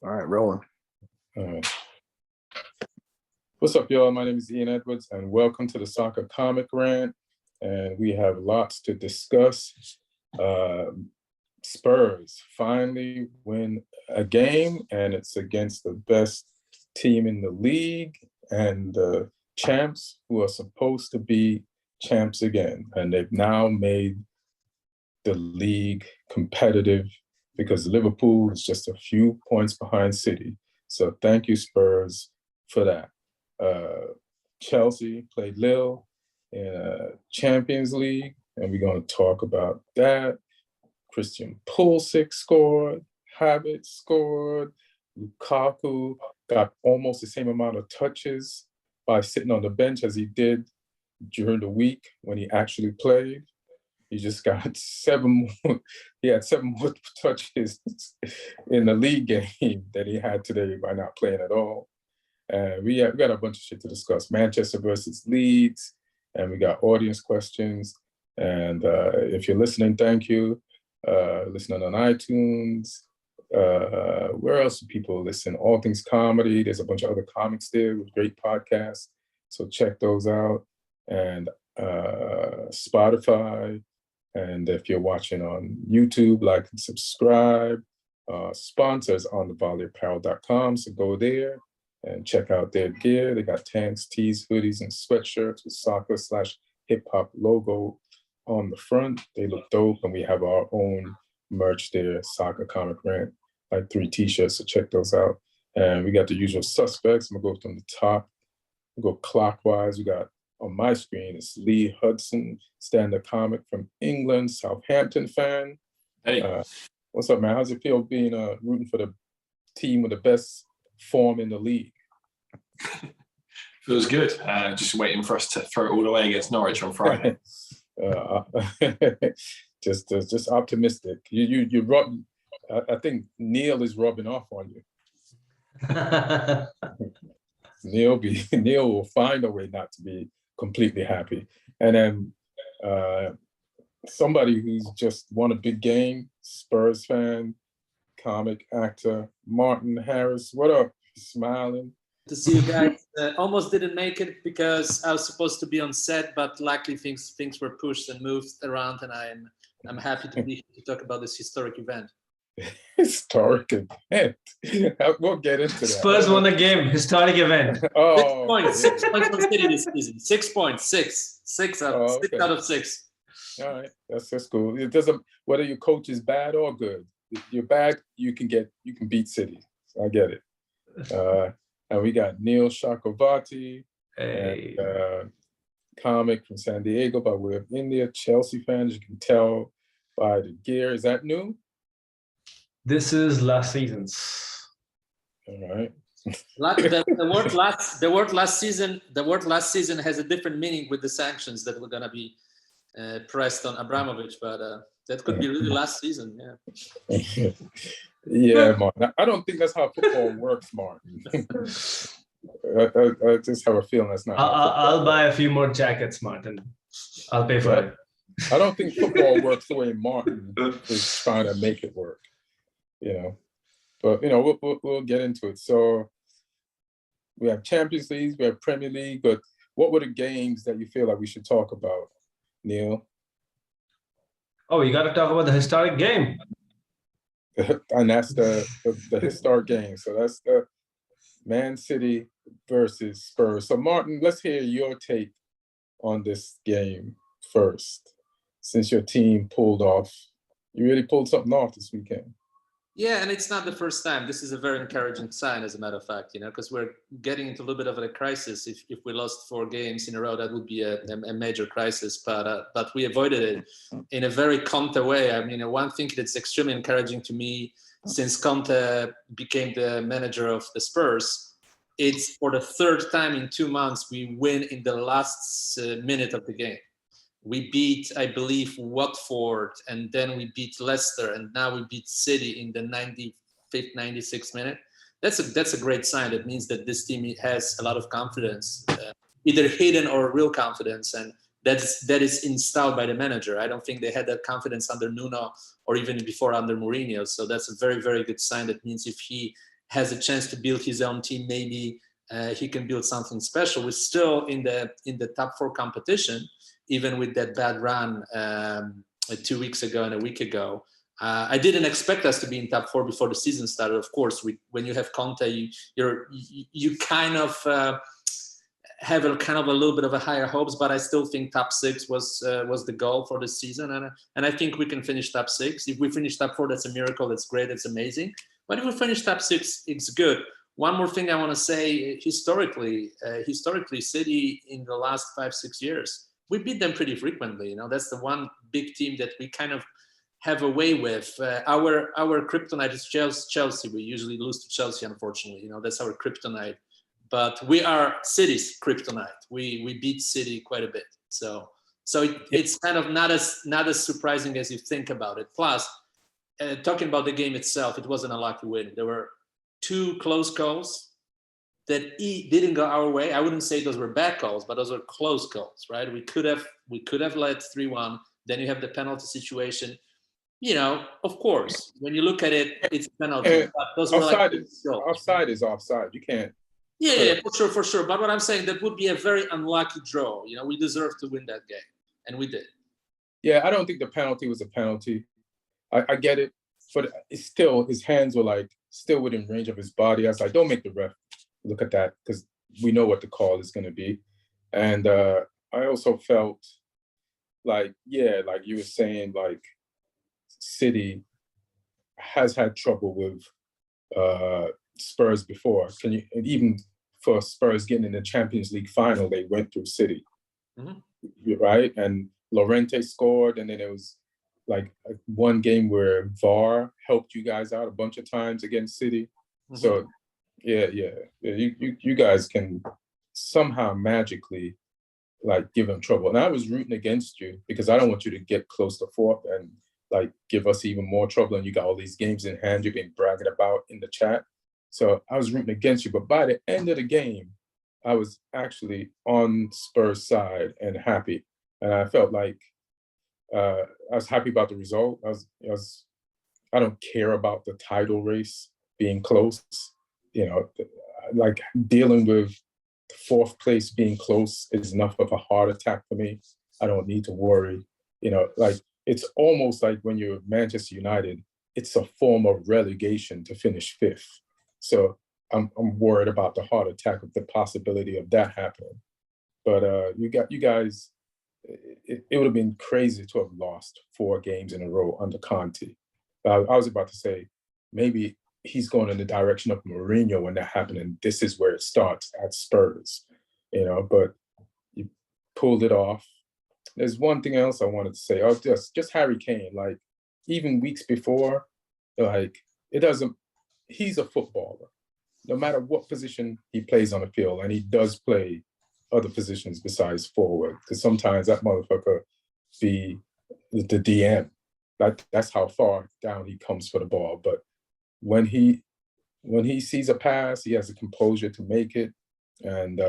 All right, rolling. All right. What's up, y'all? My name is Ian Edwards, and welcome to the Soccer Comic Rant. And we have lots to discuss. Spurs finally win a game, and it's against the best team in the league and the champs who are supposed to be champs again. And they've now made the league competitive because Liverpool is just a few points behind City. So thank you, Spurs, for that. Chelsea played Lille in Champions League, and we're going to talk about that. Christian Pulisic scored, Havertz scored, Lukaku got almost the same amount of touches by sitting on the bench as he did during the week when he actually played. He just got he had 7 more touches in the league game than he had today by not playing at all. And we got a bunch of shit to discuss. Manchester versus Leeds, and we got audience questions. And if you're listening, thank you. Listening on iTunes. Where else do people listen? All Things Comedy. There's a bunch of other comics there with great podcasts. So check those out. And Spotify. And if you're watching on YouTube, like and subscribe. Sponsors on thevolleyapparel.com. So go there and check out their gear. They got tanks, tees, hoodies, and sweatshirts with soccer/hip-hop logo on the front. They look dope, and we have our own merch there, Soccer Comic Rant, like 3 t-shirts, so check those out. And we got the usual suspects. I'm gonna go from the top. We'll go clockwise. We got on my screen, it's Lee Hudson, stand-up comic from England, Southampton fan. Hey. What's up, man? How's it feel being rooting for the team with the best form in the league? Feels good. Just waiting for us to throw it all away against Norwich on Friday. Just optimistic. You rub. I think Neil is rubbing off on you. Neil will find a way not to be completely happy. And then somebody who's just won a big game, Spurs fan, comic actor, Martin Harris. What up? Smiling. To see you guys. Almost didn't make it because I was supposed to be on set, but luckily things were pushed and moved around, and I'm happy to be here to talk about this historic event. Historic event. We'll get into that. Spurs won the game. Historic event. 6 points. 6 points from City this season. 6 points. Six out of 6. All right, that's cool. It doesn't, whether your coach is bad or good. If you're bad, you can beat City. So I get it. And we got Neil Chakravarty, Hey. and, comic from San Diego by way of India. Chelsea fans, you can tell by the gear. Is that new? This is last season's. All right. The word last season has a different meaning with the sanctions that were gonna be pressed on Abramovich, but that could be really last season. Yeah. Yeah, Martin. I don't think that's how football works, Martin. I just have a feeling that's not. I'll buy a few more jackets, Martin. I'll pay for it. I don't think football works the way Martin is trying to make it work. But we'll get into it. So we have Champions League, we have Premier League, but what were the games that you feel like we should talk about, Neil? Oh, you got to talk about the historic game. And that's the historic game. So that's the Man City versus Spurs. So Martin, let's hear your take on this game first. Since your team you really pulled something off this weekend. Yeah, and it's not the first time. This is a very encouraging sign, as a matter of fact, because we're getting into a little bit of a crisis. If we lost 4 games in a row, that would be a major crisis. But we avoided it in a very Conte way. I mean, one thing that's extremely encouraging to me since Conte became the manager of the Spurs, it's for the 3rd time in 2 months we win in the last minute of the game. We beat, I believe, Watford, and then we beat Leicester, and now we beat City in the 95th, 96th minute. That's a great sign. That means that this team has a lot of confidence, either hidden or real confidence, and that is installed by the manager. I don't think they had that confidence under Nuno or even before under Mourinho. So that's a very, very good sign. That means if he has a chance to build his own team, maybe he can build something special. We're still in the top 4 competition, even with that bad run 2 weeks ago and a week ago. I didn't expect us to be in top 4 before the season started. Of course, when you have Conte, you kind of have a little bit of a higher hopes, but I still think top 6 was the goal for this season, and I think we can finish top 6. If we finish top 4, that's a miracle. That's great. That's amazing. But if we finish top 6, it's good. One more thing I want to say: historically, City in the last 5-6 years, we beat them pretty frequently. You know, that's the one big team that we kind of have a way with. Our kryptonite is Chelsea. We usually lose to Chelsea, unfortunately. You know, that's our kryptonite. But we are City's kryptonite. We beat City quite a bit. So it's kind of not as surprising as you think about it. Plus, talking about the game itself, it wasn't a lucky win. There were 2 close calls that didn't go our way. I wouldn't say those were bad calls, but those were close calls, right? We could have led 3-1. Then you have the penalty situation. You know, of course, when you look at it, it's penalty. But those were offside is offside. You can't. Yeah, for sure. But what I'm saying, that would be a very unlucky draw. You know, we deserved to win that game, and we did. Yeah, I don't think the penalty was a penalty. I get it, but it's still, his hands were like still within range of his body. I was like, don't make the ref look at that, because we know what the call is going to be. And I also felt like, like you were saying, like City has had trouble with Spurs before. And even for Spurs getting in the Champions League final, they went through City, right? And Llorente scored, and then it was like one game where VAR helped you guys out a bunch of times against City. So you guys can somehow magically like give them trouble. And I was rooting against you because I don't want you to get close to 4th and like give us even more trouble. And you got all these games in hand you've been bragging about in the chat. So I was rooting against you. But by the end of the game, I was actually on Spurs' side and happy. And I felt like I was happy about the result. I don't care about the title race being close. You know, like dealing with 4th place being close is enough of a heart attack for me. I don't need to worry. You know, like it's almost like when you're Manchester United, it's a form of relegation to finish 5th. So I'm worried about the heart attack of the possibility of that happening. But you guys, it would have been crazy to have lost 4 games in a row under Conte. I was about to say, maybe he's going in the direction of Mourinho when that happened, and this is where it starts at Spurs, you know, but you pulled it off. There's one thing else I wanted to say. Oh, just Harry Kane, like even weeks before, like he's a footballer. No matter what position he plays on the field, and he does play other positions besides forward, because sometimes that motherfucker be the DM. That's how far down he comes for the ball. But when he sees a pass, he has the composure to make it, and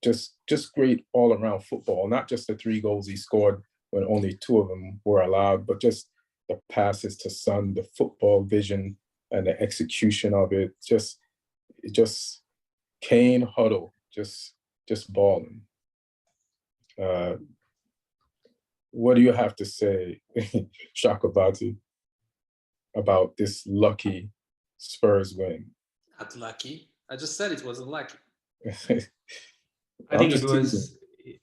just great all around football. Not just the 3 goals he scored when only 2 of them were allowed, but just the passes to Son, the football vision and the execution of it. Just Kane huddle, just balling. What do you have to say, Chakravarty, about this lucky Spurs win? Not lucky. I just said it wasn't lucky. I think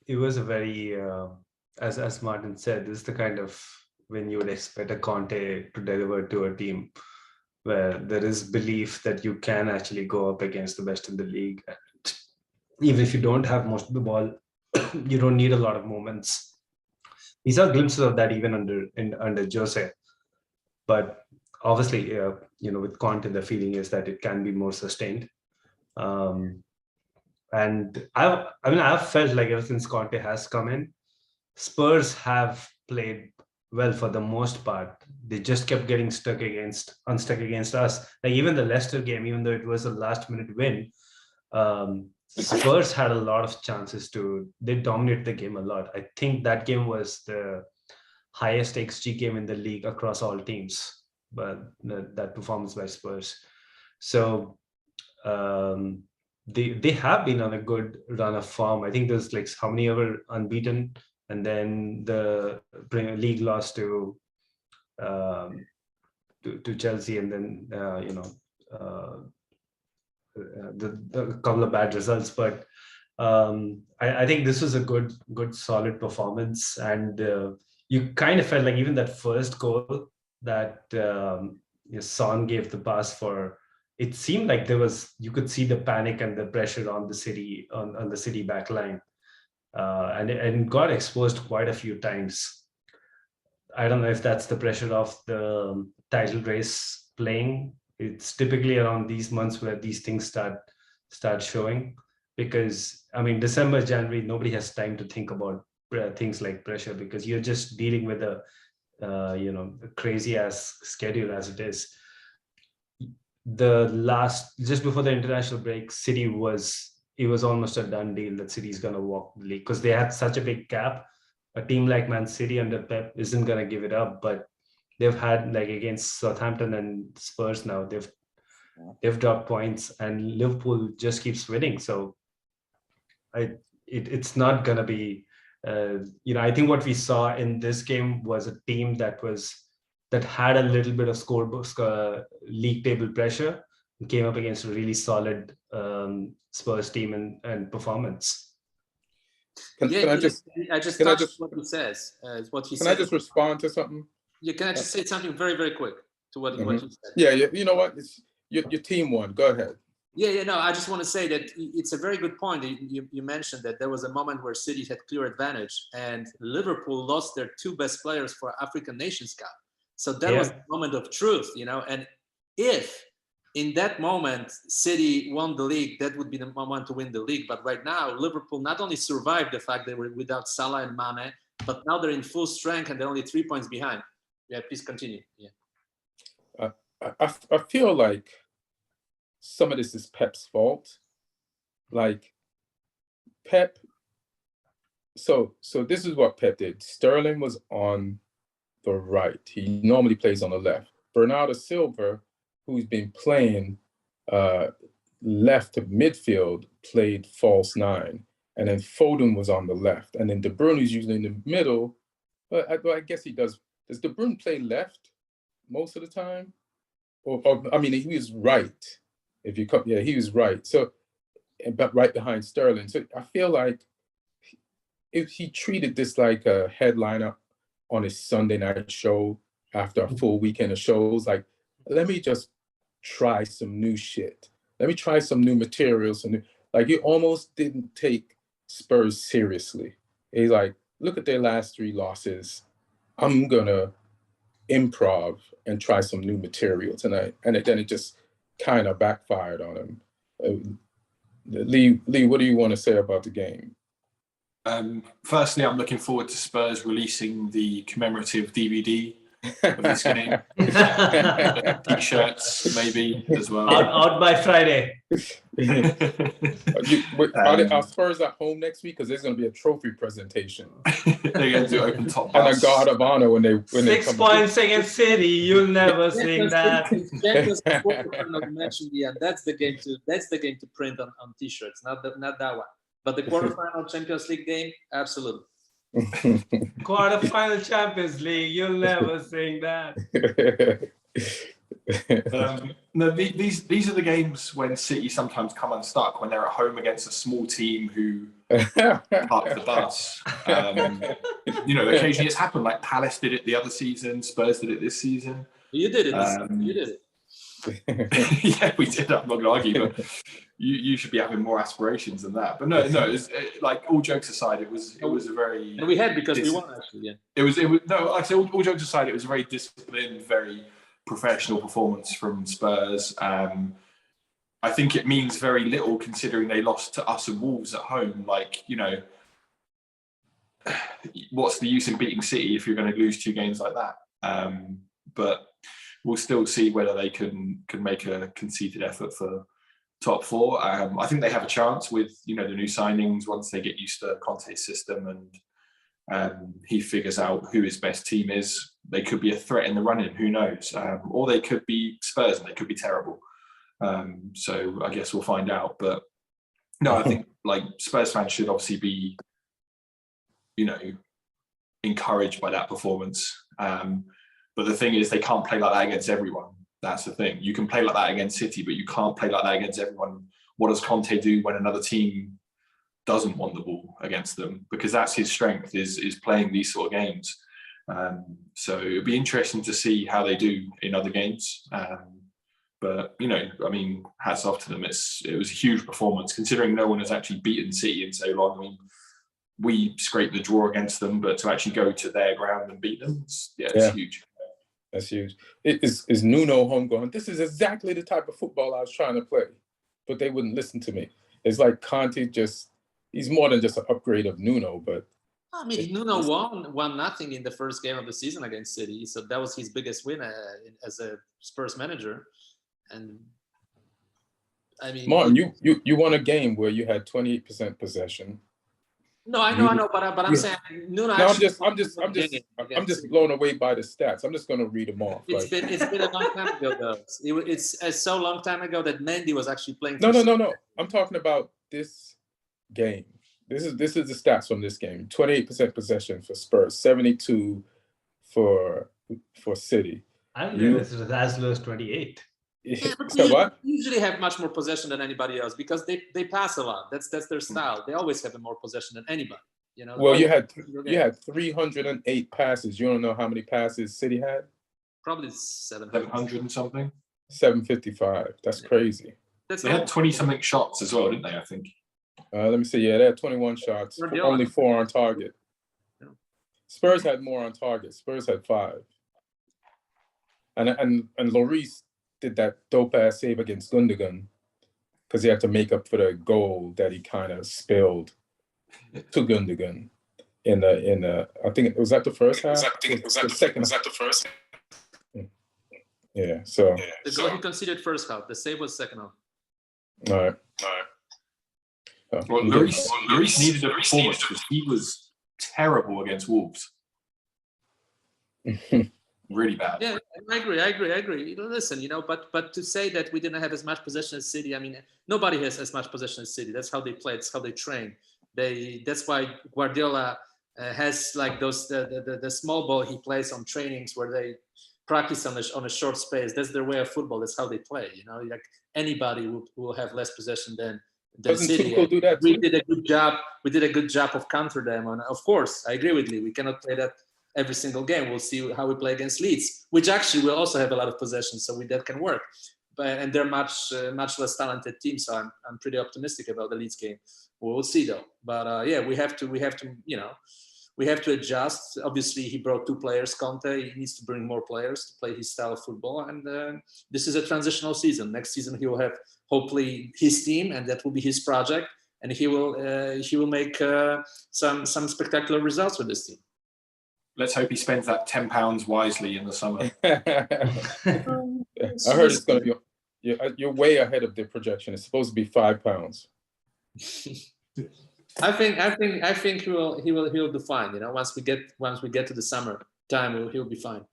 it was a very, as Martin said, this is the kind of when you would expect a Conte to deliver to a team where there is belief that you can actually go up against the best in the league. And even if you don't have most of the ball, you don't need a lot of moments. We saw glimpses of that even under Jose. But obviously, with Conte, the feeling is that it can be more sustained. And I've felt like ever since Conte has come in, Spurs have played well for the most part. They just kept getting unstuck against us. Like even the Leicester game, even though it was a last-minute win, Spurs had a lot of chances they dominated the game a lot. I think that game was the highest XG game in the league across all teams, but that performance by Spurs. So they have been on a good run of form. I think there's like how many ever unbeaten, and then the Premier League lost to Chelsea, and then the couple of bad results. But I think this was a good solid performance, and you kind of felt like even that first goal that Son gave the pass for, it seemed like you could see the panic and the pressure on the City on the City back line, and it got exposed quite a few times. I don't know if that's the pressure of the title race playing. It's typically around these months where these things start showing, because I mean December, January, nobody has time to think about things like pressure, because you're just dealing with a crazy ass schedule as it is. Just before the international break, it was almost a done deal that City's gonna walk the league, because they had such a big gap. A team like Man City under Pep isn't gonna give it up, but they've had, like, against Southampton and Spurs now, they've dropped points, and Liverpool just keeps winning. So it's not gonna be I think what we saw in this game was a team that had a little bit of league table pressure, and came up against a really solid Spurs team and performance. What he says. What he can said. I just respond to something? Yeah, can I just say something very, very quick to what you said? Yeah, you know what? It's your team won. Go ahead. No, I just want to say that it's a very good point. You mentioned that there was a moment where City had clear advantage, and Liverpool lost their two best players for African Nations Cup. So that was a moment of truth, and if in that moment City won the league, that would be the moment to win the league. But right now, Liverpool not only survived the fact they were without Salah and Mane, but now they're in full strength and they're only 3 points behind. Yeah, please continue. Yeah. I feel like some of this is Pep's fault. Like Pep. So this is what Pep did. Sterling was on the right. He normally plays on the left. Bernardo Silva, who's been playing left to midfield, played false nine. And then Foden was on the left. And then De Bruyne is usually in the middle. But I guess he does. Does De Bruyne play left most of the time? Or I mean, he was right. If you come, he was right. So, but right behind Sterling. So I feel like if he treated this like a headliner on his Sunday night show after a full weekend of shows, like, let me just try some new shit. Let me try some new materials. Like, he almost didn't take Spurs seriously. He's like, look at their last 3 losses. I'm gonna improv and try some new material tonight. And then it just kind of backfired on him. Lee, what do you want to say about the game? Firstly, I'm looking forward to Spurs releasing the commemorative DVD of this game. T-shirts, maybe, as well. Out by Friday. Are Spurs at home next week? Because there's going to be a trophy presentation. They're going to do open top and a guard of honor when they 6 points against City. You'll never sing that. That's the game to print on T-shirts, not that one. But the quarterfinal Champions League game, absolutely. Quarterfinal Champions League, you'll never sing that. No, these are the games when City sometimes come unstuck, when they're at home against a small team who park the bus. Occasionally it's happened. Like Palace did it the other season, Spurs did it this season. You did it. You did it. Yeah, we did. I'm not going to argue, but you should be having more aspirations than that. But no. Like, all jokes aside, it was a very. And we had, because we won, actually. Yeah. It was no. Like I say, all jokes aside, it was a very disciplined, very professional performance from Spurs. I think it means very little considering they lost to us and Wolves at home. Like, what's the use in beating City if you're going to lose 2 games like that? But we'll still see whether they can make a conceited effort for top 4. I think they have a chance with the new signings once they get used to Conte's system and he figures out who his best team is. They could be a threat in the running, who knows? Or they could be Spurs and they could be terrible. So I guess we'll find out. But no, I think like Spurs fans should obviously be, encouraged by that performance. But the thing is, they can't play like that against everyone. That's the thing. You can play like that against City, but you can't play like that against everyone. What does Conte do when another team doesn't want the ball against them? Because that's his strength, is playing these sort of games. So it'll be interesting to see how they do in other games. But hats off to them. It was a huge performance, considering no one has actually beaten City in so long. I mean, we scraped the draw against them, but to actually go to their ground and beat them, it's huge. That's huge. Is Nuno homegrown? This is exactly the type of football I was trying to play, but they wouldn't listen to me. It's like Conte he's more than just an upgrade of Nuno, but Nuno won nothing in the first game of the season against City, so that was his biggest win as a Spurs manager. And I mean, Martin, you won a game where you had 28% possession. No, I know, but I'm saying Nuno. No, I'm just blown away by the stats. I'm just going to read them off. It's been a long time ago, though. It's so long time ago that Mendy was actually playing. No. I'm talking about this game. This is the stats from this game. 28% possession for Spurs, 72 for City. I didn't realize it was as low as 28. Yeah, but so they usually have much more possession than anybody else because they pass a lot. That's their style. They always have more possession than anybody. Well, you had 308 passes. You don't know how many passes City had? Probably 700 and something. 755. That's crazy. They had 20-something shots as well, didn't they? I think. Let me see. Yeah, they had 21 shots. Only 4 on target. Yeah. Spurs had more on target. Spurs had 5. And Lloris did that dope-ass save against Gundogan because he had to make up for the goal that he kind of spilled to Gundogan in I think it was that the first half? Was that the first? Yeah, so the goal he considered first half. The save was second half. All right. Well, Lloris needed a performance because he was terrible against Wolves. Really bad. Yeah, I agree. Listen, but to say that we didn't have as much possession as City, I mean, nobody has as much possession as City. That's how they play. That's how they train. That's why Guardiola has like those the small ball he plays on trainings where they practice on a short space. That's their way of football. That's how they play. Like anybody will have less possession than City. Do that we did a good job. We did a good job of counter them. And of course, I agree with you. We cannot play that every single game. We'll see how we play against Leeds, which actually will also have a lot of possession, so that can work. And they're much less talented team, so I'm pretty optimistic about the Leeds game. We'll see though. But we have to adjust. Obviously, he brought 2 players. Conte, he needs to bring more players to play his style of football. And this is a transitional season. Next season, he will have hopefully his team, and that will be his project. And he will make some spectacular results with this team. Let's hope he spends that £10 wisely in the summer. I heard it's going to be. You're way ahead of the projection. It's supposed to be £5. I think he will do fine. Once we get to the summer time, he'll be fine.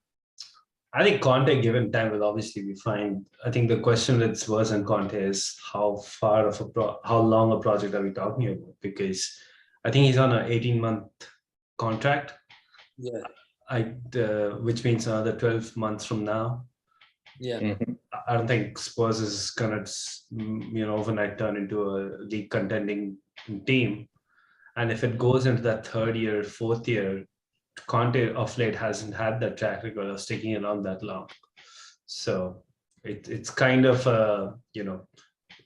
I think Conte, given time, will obviously be fine. I think the question with Spurs and Conte is how long a project are we talking about? Because I think he's on an 18-month contract. Yeah. Which means another 12 months from now. Yeah. Mm-hmm. I don't think Spurs is gonna, overnight turn into a league contending team. And if it goes into that 3rd year, 4th year, Conte of late hasn't had that track record of sticking around that long. So it's kind of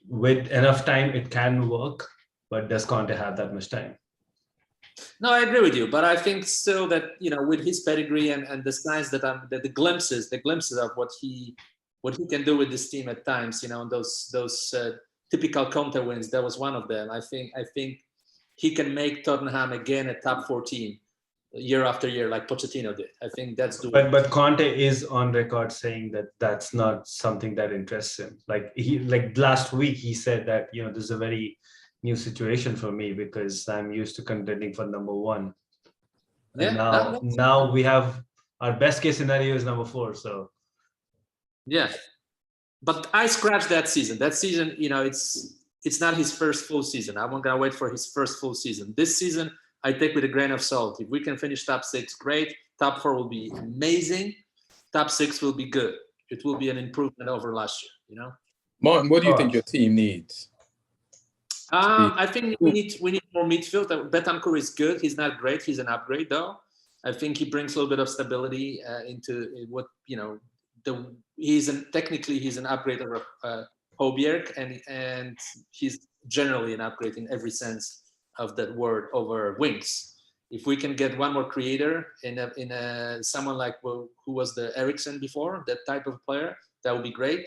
with enough time it can work, but does Conte have that much time? No, I agree with you, but I think still that with his pedigree and the signs the glimpses of what he can do with this team at times, those typical Conte wins. That was one of them. I think he can make Tottenham again a top 4 team year after year, like Pochettino did. I think that's the way. But Conte is on record saying that that's not something that interests him. Like last week he said that this is a very new situation for me because I'm used to contending for number 1. And now we have our best case scenario is number 4. So yeah, But I scratched that season. That season, it's not his first full season. I'm not gonna wait for his first full season. This season, I take with a grain of salt. If we can finish top 6, great. Top 4 will be amazing. Top 6 will be good. It will be an improvement over last year. Martin, what do you think your team needs? I think we need more midfield. Betancourt is good. He's not great. He's an upgrade though. I think he brings a little bit of stability into what technically he's an upgrade over Højbjerg, and he's generally an upgrade in every sense of that word over Winks. If we can get one more creator in someone like who was the Eriksen before, that type of player, that would be great.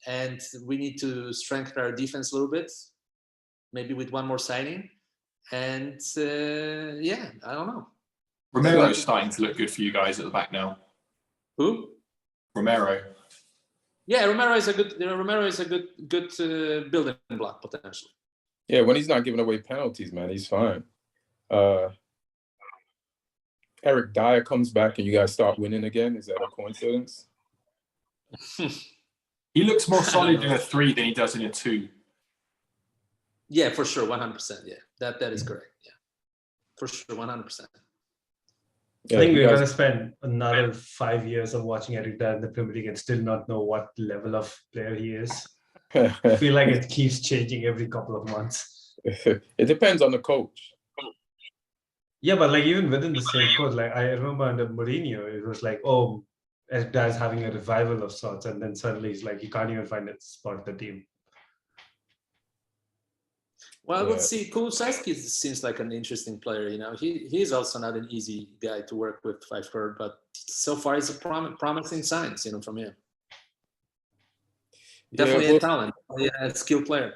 And we need to strengthen our defense a little bit, maybe with one more signing. And I don't know. Romero's starting to look good for you guys at the back now. Who? Romero. Yeah, Romero is a good building block potentially. Yeah, when he's not giving away penalties, man, he's fine. Eric Dyer comes back and you guys start winning again. Is that a coincidence? He looks more solid in a 3 than he does in a 2. Yeah, for sure, 100%. Yeah, that is correct. Yeah, for sure, 100%. I think we're going to spend another 5 years of watching Eric Dyer in the Premier League and still not know what level of player he is. I feel like it keeps changing every couple of months. It depends on the coach. Yeah, but like even within the same coach, like I remember under Mourinho, it was like, oh, Eric Dyer's having a revival of sorts, and then suddenly he's like, he can't even find a spot in the team. Well, let's see. Kulusevski seems like an interesting player. He's also not an easy guy to work with, I've heard, but so far it's a promising signs, from him. Definitely a talent, a skilled player.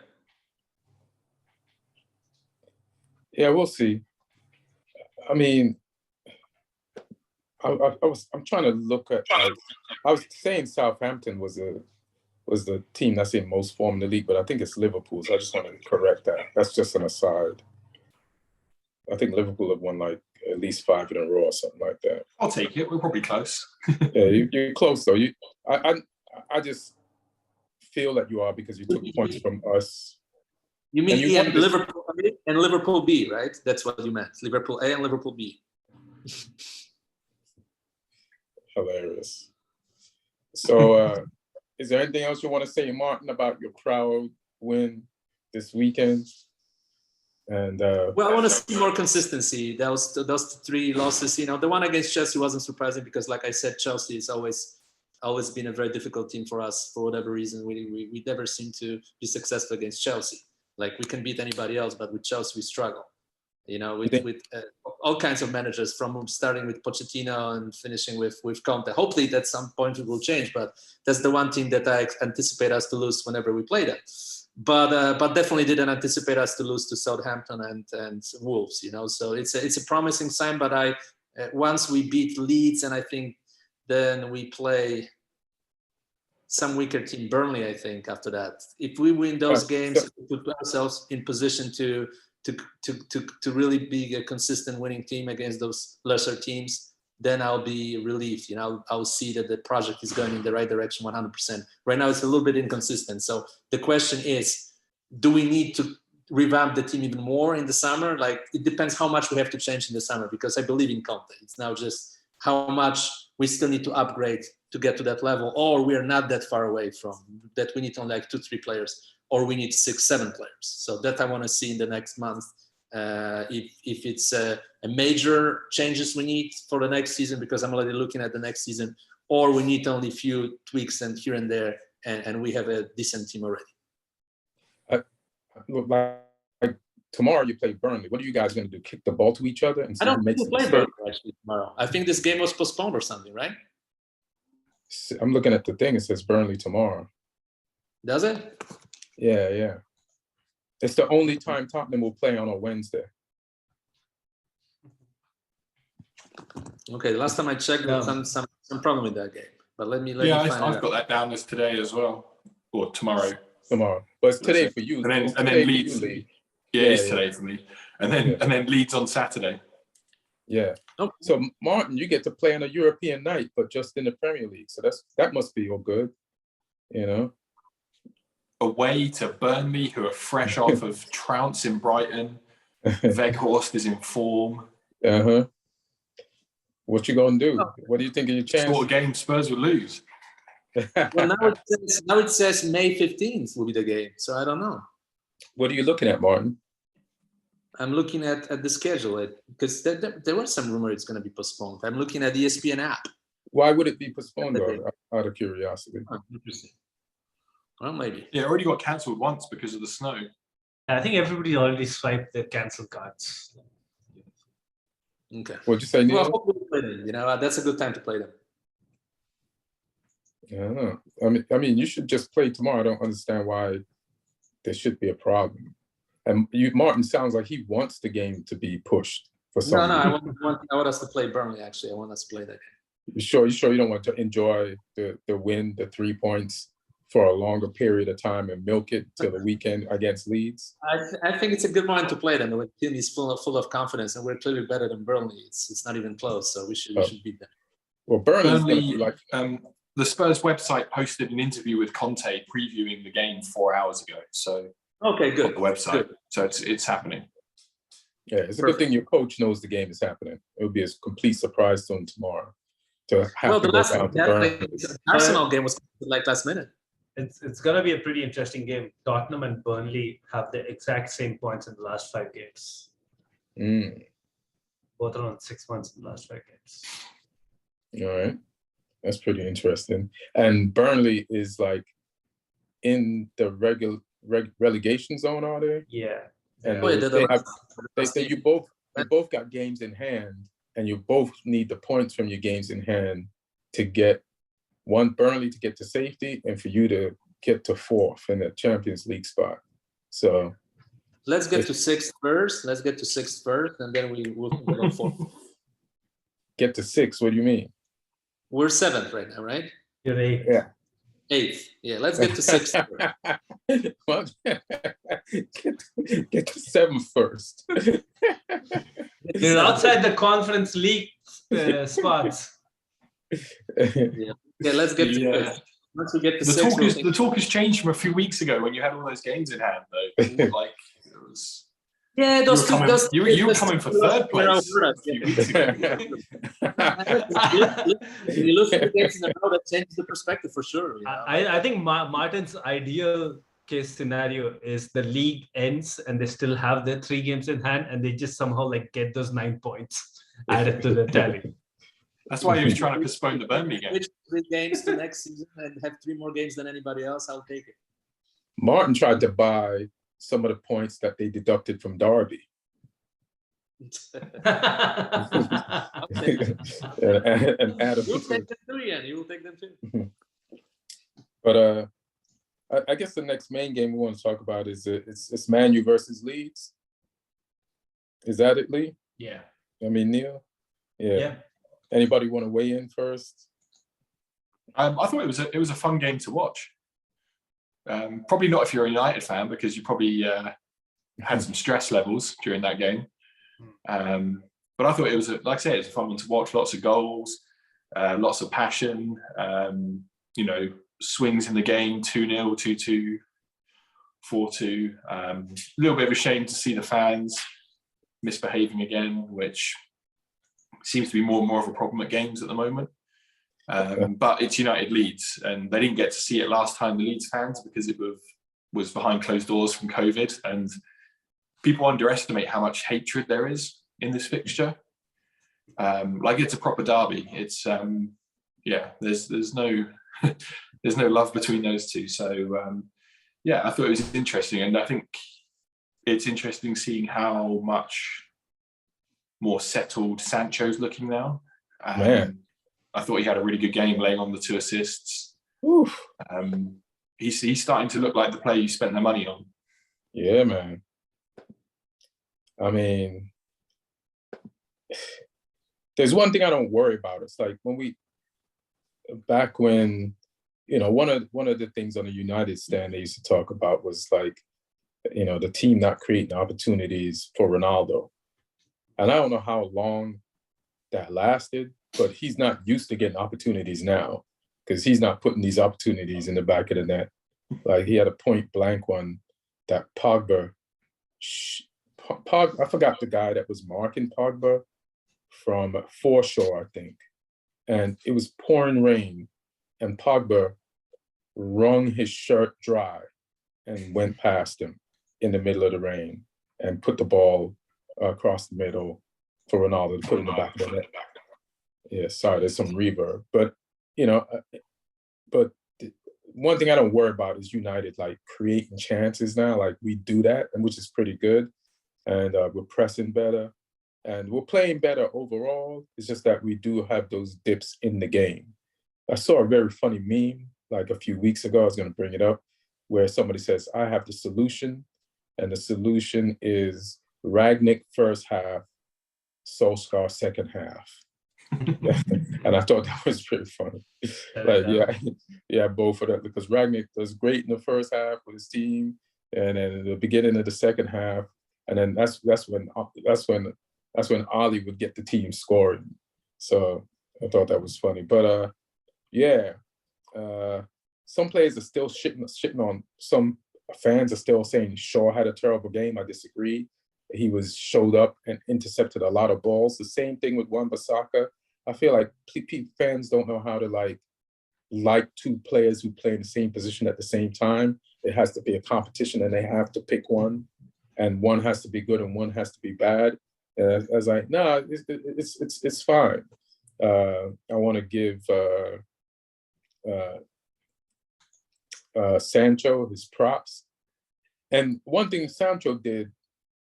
Yeah, we'll see. I mean, I'm trying to look at. I was saying Southampton was the team that's in most form in the league, but I think it's Liverpool. So I just want to correct that. That's just an aside. I think Liverpool have won like at least 5 in a row or something like that. I'll take it. We're probably close. Yeah, you're close though. I just feel that you are because you took points from us. You mean Liverpool A and Liverpool B, right? That's what you meant. Liverpool A and Liverpool B. Hilarious. So, is there anything else you want to say, Martin, about your crowd win this weekend? And well, I want to see more consistency. Those 3 losses. The one against Chelsea wasn't surprising because, like I said, Chelsea is always been a very difficult team for us for whatever reason. We never seem to be successful against Chelsea. Like we can beat anybody else, but with Chelsea we struggle. With all kinds of managers, from starting with Pochettino and finishing with Conte. Hopefully, at some point it will change, but that's the one team that I anticipate us to lose whenever we play them. But definitely didn't anticipate us to lose to Southampton and Wolves. So it's a promising sign. But once we beat Leeds, and I think then we play some weaker team, Burnley, I think, after that. If we win those games, we put ourselves in position to really be a consistent winning team against those lesser teams, then I'll be relieved. I'll see that the project is going in the right direction 100%. Right now, it's a little bit inconsistent. So the question is, do we need to revamp the team even more in the summer? Like, it depends how much we have to change in the summer, because I believe in Conte. It's now just how much we still need to upgrade to get to that level, or we are not that far away from that. We need only like 2-3 players, or we need 6-7 players. So that I want to see in the next month. If it's a major changes we need for the next season, because I'm already looking at the next season, or we need only a few tweaks and here and there, and we have a decent team already. Like tomorrow you play Burnley. What are you guys going to do? Kick the ball to each other? And I don't think we'll play Burnley actually tomorrow. I think this game was postponed or something, right? I'm looking at the thing. It says Burnley tomorrow. Does it? Yeah. It's the only time Tottenham will play on a Wednesday. Okay, the last time I checked, there was some problem with that game. But let me find I've got that down as today as well, or tomorrow. Tomorrow, but it's today for you. And then Leeds. Yeah, it's today for me. And then Leeds on Saturday. Yeah. Okay. So Martin, you get to play on a European night, but just in the Premier League. So that must be all good, away to Burnley, who are fresh off of trounce in Brighton. Weghorst is in form. Uh-huh. What you gonna do? What do you think of your chance? Sort of game Spurs would lose. Well, now it says May 15th will be the game, so I don't know. What are you looking at, Martin? I'm looking at the schedule because there was some rumor it's going to be postponed. I'm looking at the ESPN app. Why would it be postponed, out of curiosity? Oh, interesting. Well, maybe. Yeah, it already got cancelled once because of the snow. I think everybody already swiped their cancel cards. Okay. What'd you say, Neil? Well, hopefully play them. You know, that's a good time to play them. I don't know. I mean, you should just play tomorrow. I don't understand why there should be a problem. And Martin sounds like he wants the game to be pushed for some No, reason. I want us to play Burnley, actually. I want us to play that game. You sure you don't want to enjoy the win, the 3 points for a longer period of time and milk it till the weekend against Leeds? I think it's a good moment to play them. The team is full of confidence, and we're clearly better than Burnley. It's not even close, so we should beat them. Well, Burnley, like the Spurs website posted an interview with Conte previewing the game 4 hours ago. So okay, good. On the website, good. So it's happening. Yeah, it's a good thing your coach knows the game is happening. It would be a complete surprise to him tomorrow to have to go down to Burnley. Arsenal game was like last minute. It's going to be a pretty interesting game. Tottenham and Burnley have the exact same points in the last 5 games. Both are on 6 points in the last 5 games. All right. That's pretty interesting. And Burnley is like in the relegation zone, are they? Yeah. And they say you both got games in hand, and you both need the points from your games in hand to get Burnley to get to safety, and for you to get to 4th in the Champions League spot. So let's get to 6th first. Let's get to 6th first, and then we'll go 4th. Get to 6. What do you mean? We're 7th right now, right? You're 8th. Yeah. 8th. Yeah, let's get to 6th first. Well, get to 7th first. You're outside the Conference League spots. Yeah, let's get to 5th. Once we get to 6th, the talk has changed from a few weeks ago when you had all those games in hand, though. Like it was. Yeah, you were coming for 3rd place a few weeks ago. You lose 2 games in a row, that changes the perspective for sure. You know? I think Martin's ideal case scenario is the league ends and they still have their 3 games in hand, and they just somehow like get those 9 points added to the tally. That's why he was trying to postpone the Burnley game. Switch 3 games to next season and have 3 more games than anybody else. I'll take it. Martin tried to buy some of the points that they deducted from Derby. And add them. You'll take them too, Ian. You will take them too. But I guess the next main game we want to talk about is it's Man U versus Leeds. Is that it, Lee? Yeah. I mean, Neil? Yeah. Anybody want to weigh in first? I thought it was a fun game to watch. Probably not if you're a United fan, because you probably had some stress levels during that game. But I thought it was, like I said, it's a fun one to watch. Lots of goals, lots of passion. Swings in the game: 2-0, 2-2, 4-2. A little bit of a shame to see the fans misbehaving again, which seems to be more and more of a problem at games at the moment. But it's United Leeds, and they didn't get to see it last time, the Leeds fans, because it was behind closed doors from COVID, and people underestimate how much hatred there is in this fixture. Like it's a proper derby. It's there's no there's no love between those two. So I thought it was interesting, and I think it's interesting seeing how much more settled Sancho's looking now. I thought he had a really good game, laying on the 2 assists. He's starting to look like the player you spent their money on. Yeah, man. I mean, there's one thing I don't worry about. It's like when one of the things on the United stand they used to talk about was like, the team not creating opportunities for Ronaldo. And I don't know how long that lasted, but he's not used to getting opportunities now because he's not putting these opportunities in the back of the net Like he had a point blank one that Pogba, I forgot the guy that was marking Pogba from foreshore, I think. And it was pouring rain, and Pogba wrung his shirt dry and went past him in the middle of the rain and put the ball across the middle for Ronaldo to put in the back of the net. Yeah, sorry, there's some reverb. But, you know, but one thing I don't worry about is United, like, creating chances now. Like, we do that, and which is pretty good. And we're pressing better. And we're playing better overall. It's just that we do have those dips in the game. I saw a very funny meme like a few weeks ago. I was going to bring it up, where somebody says, I have the solution. And the solution is Ragnick first half, Solskjaer second half. And I thought that was pretty funny. Like, yeah, both of them, because Ragnick does great in the first half with his team, and then in the beginning of the second half, and then that's when Ali would get the team scoring. So I thought that was funny. But some players are still shitting on. Some fans are still saying Shaw had a terrible game. I disagree. He showed up and intercepted a lot of balls. The same thing with Wan-Bissaka. I feel like fans don't know how to like two players who play in the same position at the same time. It has to be a competition, and they have to pick one, and one has to be good and one has to be bad. And I was like, no, it's fine. I want to give Sancho his props. And one thing Sancho did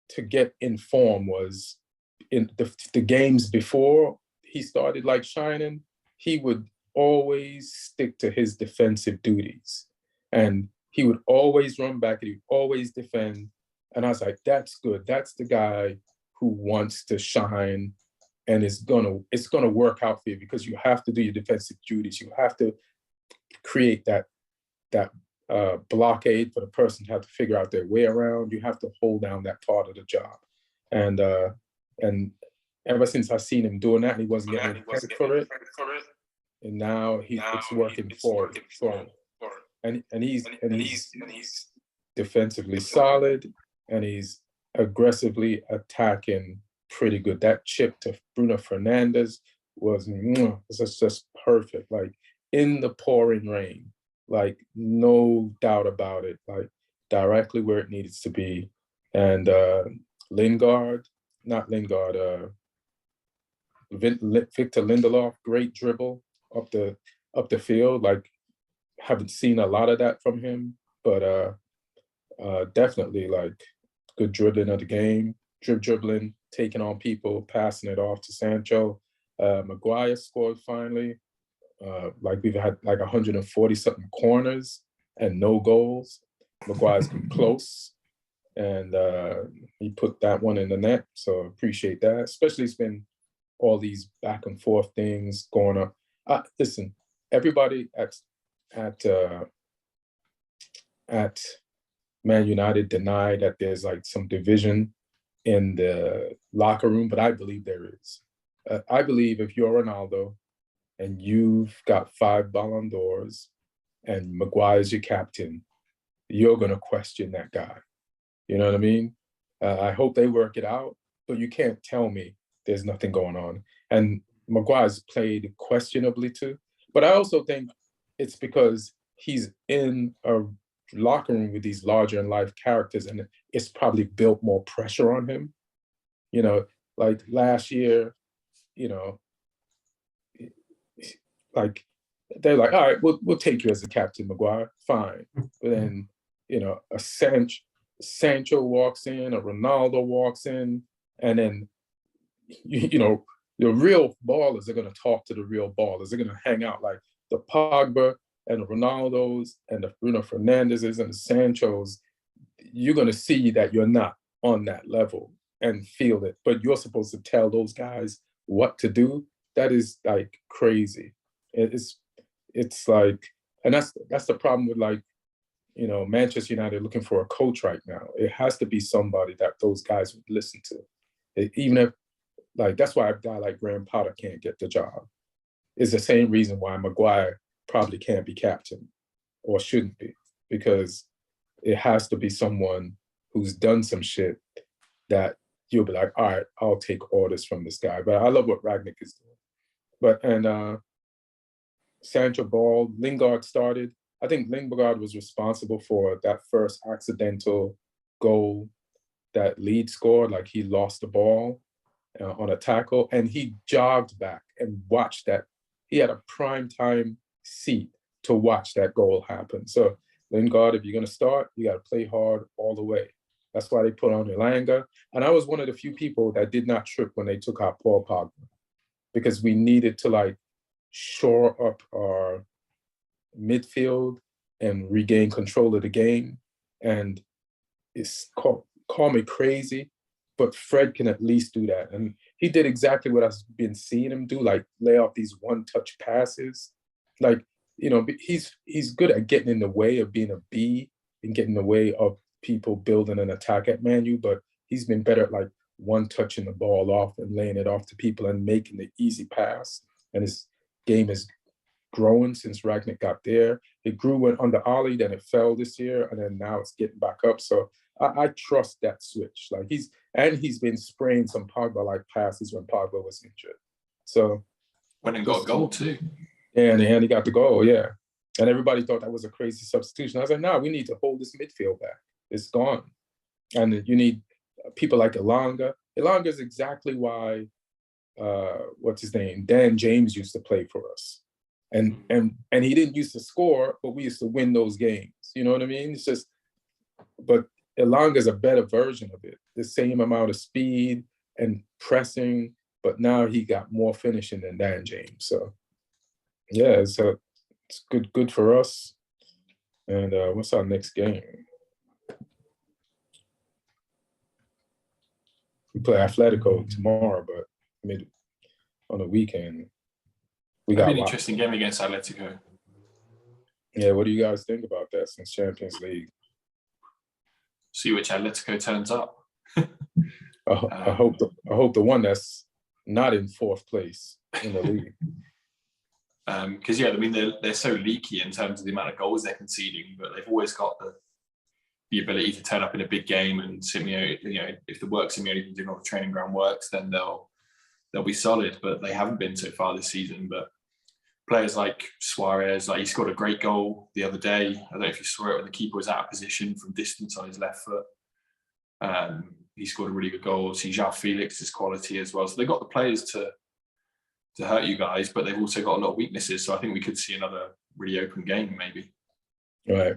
to get in form was in the games before he started like shining, he would always stick to his defensive duties. And he would always run back and he would always defend. And I was like, that's good. That's the guy who wants to shine, and it's gonna work out for you, because you have to do your defensive duties. You have to create that blockade for the person to have to figure out their way around. You have to hold down that part of the job. And ever since I've seen him doing that, and he wasn't getting any credit for it, and now it's working for him. And he's defensively solid, and he's aggressively attacking pretty good. That chip to Bruno Fernandes was just perfect. Like, in the pouring rain, like, no doubt about it, like directly where it needed to be. And Victor Lindelof, great dribble up the field. Like, haven't seen a lot of that from him, but definitely like good dribbling of the game, dribbling, taking on people, passing it off to Sancho. Maguire scored finally. Like, we've had like 140 something corners and no goals. Maguire's come close, and he put that one in the net. So appreciate that. Especially, it's been all these back and forth things going on. Listen, everybody at Man United deny that there's like some division in the locker room, but I believe there is. I believe if you're Ronaldo and you've got 5 Ballon d'Ors and Maguire's your captain, you're going to question that guy. You know what I mean? I hope they work it out, but you can't tell me there's nothing going on. And Maguire's played questionably too. But I also think it's because he's in a locker room with these larger in life characters, and it's probably built more pressure on him. You know, like last year, you know, like they're like, all right, we'll take you as a captain, Maguire, fine. But then, you know, a Sancho walks in, a Ronaldo walks in, and then, you know, the real ballers are going to talk to the real ballers. They're going to hang out, like the Pogba and the Ronaldos and the Bruno Fernandeses and the Sanchos. You're going to see that you're not on that level and feel it, but you're supposed to tell those guys what to do. That is like crazy. It's like, and that's the problem with, like, you know, Manchester United looking for a coach right now. It has to be somebody that those guys would listen to. Even if, like, that's why a guy like Graham Potter can't get the job. It's the same reason why Maguire probably can't be captain or shouldn't be, because it has to be someone who's done some shit that you'll be like, all right, I'll take orders from this guy. But I love what Ragnick is doing. But Sancho Ball, Lingard started. I think Lingard was responsible for that first accidental goal that Leeds scored. Like he lost the ball on a tackle, and he jogged back and watched that. He had a prime time seat to watch that goal happen. So Lingard, if you're going to start, you got to play hard all the way. That's why they put on Elanga. And I was one of the few people that did not trip when they took out Paul Pogba, because we needed to like shore up our midfield and regain control of the game. And it's call me crazy, but Fred can at least do that. And he did exactly what I've been seeing him do, like lay off these one-touch passes. Like, you know, he's good at getting in the way of being a B and getting in the way of people building an attack at Man U, but he's been better at like one touching the ball off and laying it off to people and making the easy pass. And his game is growing since Ragnick got there. It grew under Ollie, then it fell this year, and then now it's getting back up. So I trust that switch. Like he's been spraying some Pogba-like passes when Pogba was injured. So went and got a goal too. Yeah, and he got the goal, yeah. And everybody thought that was a crazy substitution. I was like, no, we need to hold this midfield back. It's gone. And you need people like Elanga. Elanga is exactly why, what's his name? Dan James used to play for us. And he didn't used to score, but we used to win those games. You know what I mean? It's just, but Elanga is a better version of it. The same amount of speed and pressing, but now he got more finishing than Dan James. So yeah, it's good for us. And what's our next game? We play Atletico tomorrow, but on the weekend. That'd be an interesting game against Atletico. Yeah, what do you guys think about that since Champions League? See which Atletico turns up. I hope the one that's not in fourth place in the league. Because yeah, I mean they're so leaky in terms of the amount of goals they're conceding, but they've always got the ability to turn up in a big game. And Simeone, you know, if the work Simeone can do on the training ground works, then they'll be solid. But they haven't been so far this season. But players like Suarez, like he scored a great goal the other day. I don't know if you saw it when the keeper was out of position from distance on his left foot. He scored a really good goal. See João Felix's quality as well. So they've got the players to hurt you guys, but they've also got a lot of weaknesses. So I think we could see another really open game, maybe. Right.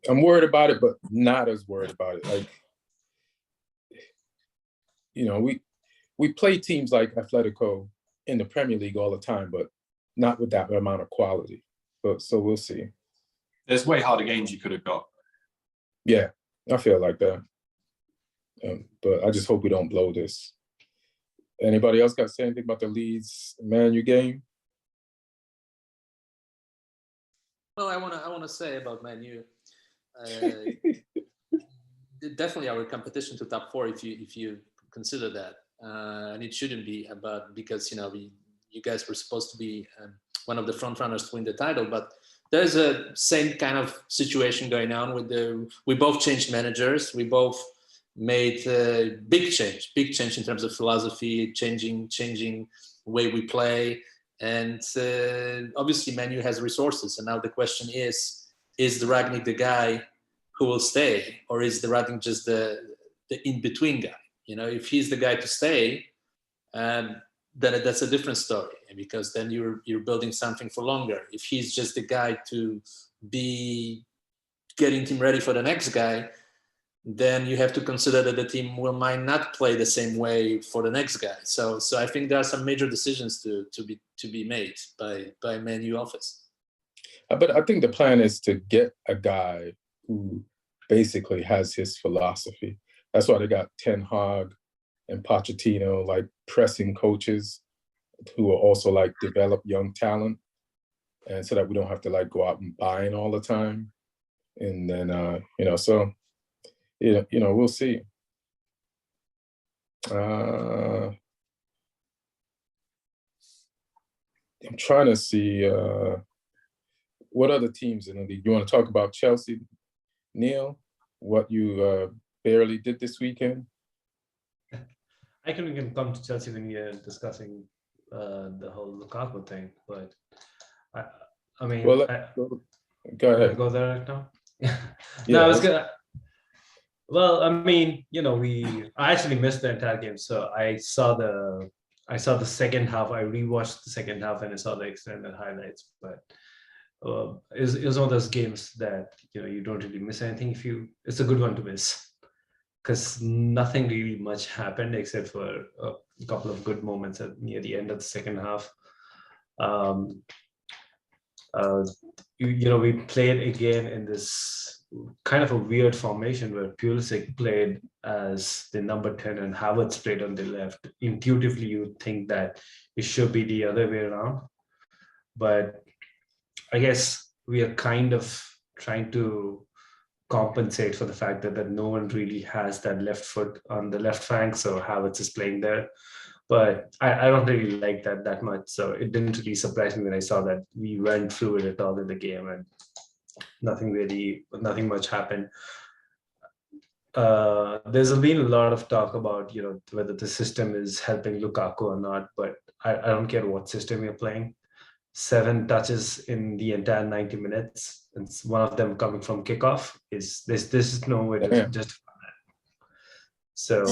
I'm worried about it, but not as worried about it. Like, you know, we play teams like Atletico in the Premier League all the time, but not with that amount of quality. But so we'll see. There's way harder games you could have got. Yeah, I feel like that. But I just hope we don't blow this. Anybody else got to say anything about the Leeds Man U game? Well, I want to say about Man U, definitely our competition to top four, if you consider that, and it shouldn't be about, because you know you guys were supposed to be one of the front runners to win the title, but there's a same kind of situation going on with we both changed managers, we both made a big change in terms of philosophy, changing the way we play. And obviously Man U has resources. And now the question is the Ragnick the guy who will stay, or is the Ragnick just the in-between guy? You know, if he's the guy to stay, then that's a different story, because then you're building something for longer. If he's just the guy to be getting team ready for the next guy, then you have to consider that the team might not play the same way for the next guy. So I think there are some major decisions to be made by Man U office. But I think the plan is to get a guy who basically has his philosophy. That's why they got Ten Hag and Pochettino, like pressing coaches who are also like develop young talent, and so that we don't have to like go out and buying all the time. And then so. We'll see. I'm trying to see what other teams in the league? You want to talk about Chelsea, Neil? What you barely did this weekend? I can even come to Chelsea when we are discussing the whole Lukaku thing, but I mean, Well, go ahead. Go there right now. Yeah, I was gonna. Well, I mean, I actually missed the entire game, so I saw the second half. I rewatched the second half and I saw the extended highlights. But it was one of those games that you don't really miss anything. It's a good one to miss because nothing really much happened except for a couple of good moments near the end of the second half. We played again in this kind of a weird formation where Pulisic played as the number 10 and Havertz played on the left. Intuitively, you would think that it should be the other way around. But I guess we are kind of trying to compensate for the fact that no one really has that left foot on the left flank, so Havertz is playing there. But I don't really like that much, so it didn't really surprise me when I saw that we went through it at all in the game and nothing much happened. There's been a lot of talk about whether the system is helping Lukaku or not, but I don't care what system you're playing. 7 touches in the entire 90 minutes, and one of them coming from kickoff is no way to justify that. So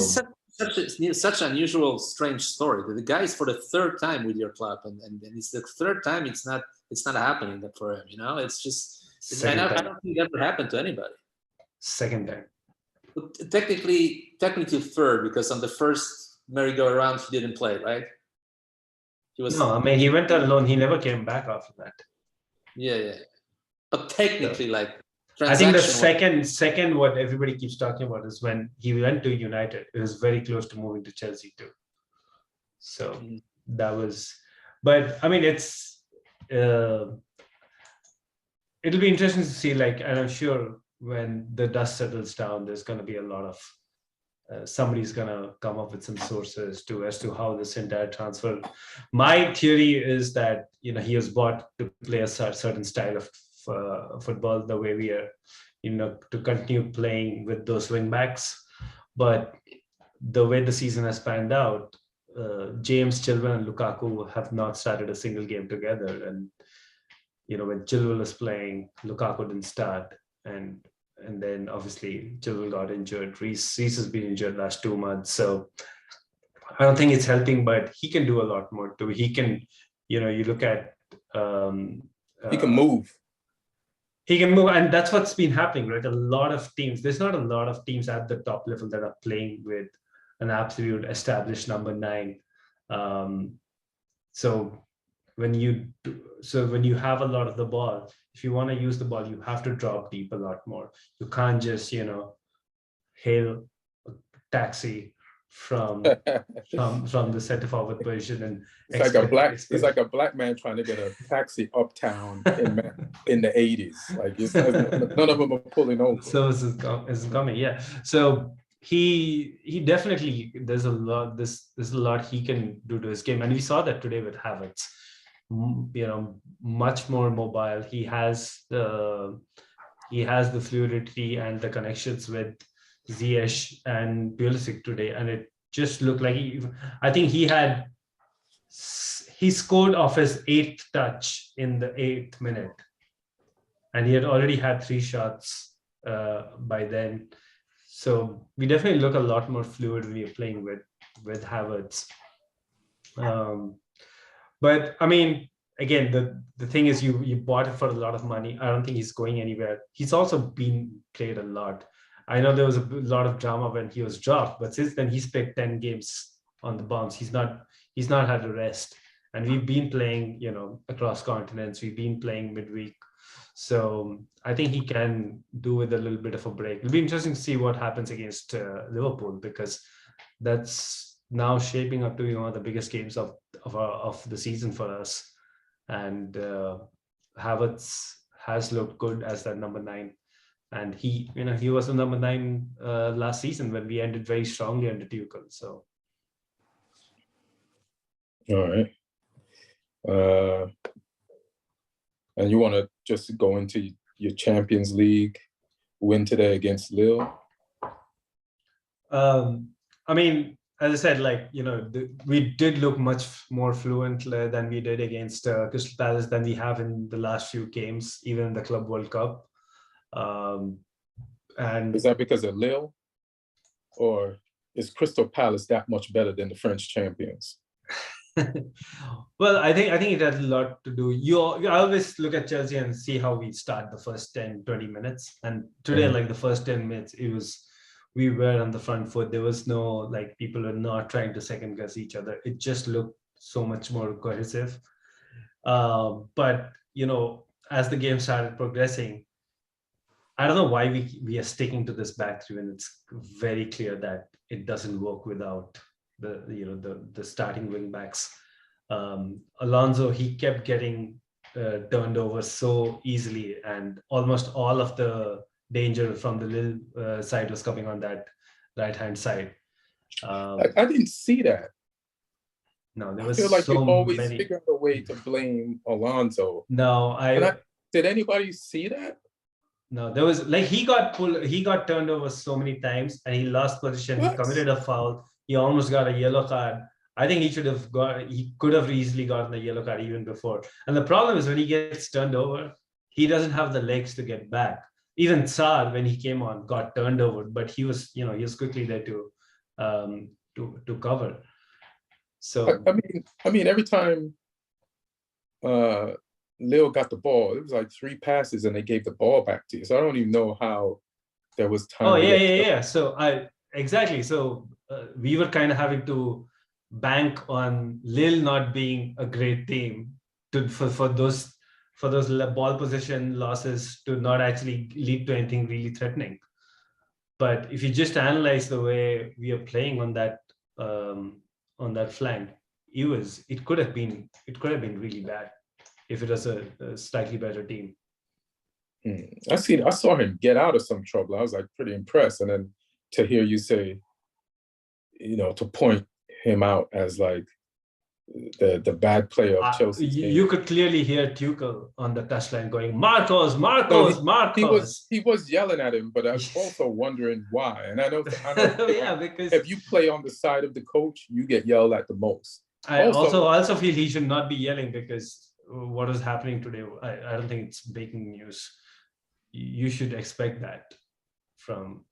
such an unusual, strange story. The guy is for the third time with your club, and it's the third time. It's not happening for him. It's just. I don't think it ever happened to anybody. Second time. But technically third, because on the first merry-go-round he didn't play, right? He went on loan. He never came back after that. Yeah. But technically, I think the second what everybody keeps talking about is when he went to United. It was very close to moving to Chelsea too. So that was, but I mean, it's it'll be interesting to see. And I'm sure when the dust settles down, there's going to be a lot of somebody's going to come up with some sources as to how this entire transfer. My theory is that he was bought to play a certain style of football, the way we are, to continue playing with those wing backs. But the way the season has panned out, James, Chilwell, and Lukaku have not started a single game together. And when Chilwell was playing, Lukaku didn't start, and then obviously Chilwell got injured. Reece has been injured last 2 months, so I don't think it's helping. But he can do a lot more too. He can, you look at he can move. He can move, and that's what's been happening, right? A lot of teams. There's not a lot of teams at the top level that are playing with an absolute established number 9. So when you have a lot of the ball, if you want to use the ball, you have to drop deep a lot more. You can't just hail a taxi from the center forward position and it's like a black man trying to get a taxi uptown in the 80s. None of them are pulling over. So is coming, yeah. So he definitely, there's a lot he can do to his game, and we saw that today with Havertz. Much more mobile. He has the fluidity and the connections with Ziyech and Pulisic today, and it just looked like I think he scored off his 8th touch in the 8th minute, and he had already had 3 shots by then. So we definitely look a lot more fluid when you're playing with Havertz. But I mean, again, the thing is, you bought it for a lot of money. I don't think he's going anywhere. He's also been played a lot. I know there was a lot of drama when he was dropped, but since then he's played 10 games on the bounce. He's not had a rest, and we've been playing, across continents. We've been playing midweek, so I think he can do with a little bit of a break. It'll be interesting to see what happens against Liverpool, because that's now shaping up to be one of the biggest games of the season for us. And Havertz has looked good as that number 9. And he was the number 9 last season when we ended very strongly under Tuchel. So, all right. And you want to just go into your Champions League win today against Lille? I mean, as I said, like, we did look much more fluent than we did against Crystal Palace than we have in the last few games, even in the Club World Cup. And is that because of Lille, or is Crystal Palace that much better than the French champions? Well, I think it has a lot to do. You always look at Chelsea and see how we start the first 10-20 minutes. And today, like the first 10 minutes, we were on the front foot. There was no, like, people were not trying to second guess each other. It just looked so much more cohesive. But, as the game started progressing, I don't know why we are sticking to this back three when it's very clear that it doesn't work without the starting wing backs. Alonso, he kept getting turned over so easily, and almost all of the danger from the Lille side was coming on that right hand side. I didn't see that. No, there was I feel like so you always many. figure out a way to blame Alonso. No, did anybody see that? No, there was, like, he got turned over so many times and he lost position. What? He committed a foul. He almost got a yellow card. I think he could have easily gotten a yellow card even before. And the problem is when he gets turned over, he doesn't have the legs to get back. Even Sarr, when he came on, got turned over, but he was quickly there to cover. So I mean, every time Lille got the ball, it was like 3 passes and they gave the ball back to you. So I don't even know how there was time. Oh, yeah. So exactly. So we were kind of having to bank on Lille not being a great team for those ball position losses to not actually lead to anything really threatening. But if you just analyze the way we are playing on that flank, it could have been really bad if it was a slightly better team. I saw him get out of some trouble. I was like pretty impressed. And then to hear you say, to point him out as like the bad player of Chelsea. You could clearly hear Tuchel on the touchline going, Marcos. He was yelling at him, but I was also wondering why. And I know yeah, because if you play on the side of the coach, you get yelled at the most. I also feel he should not be yelling, because what is happening today, I don't think it's breaking news. You should expect that from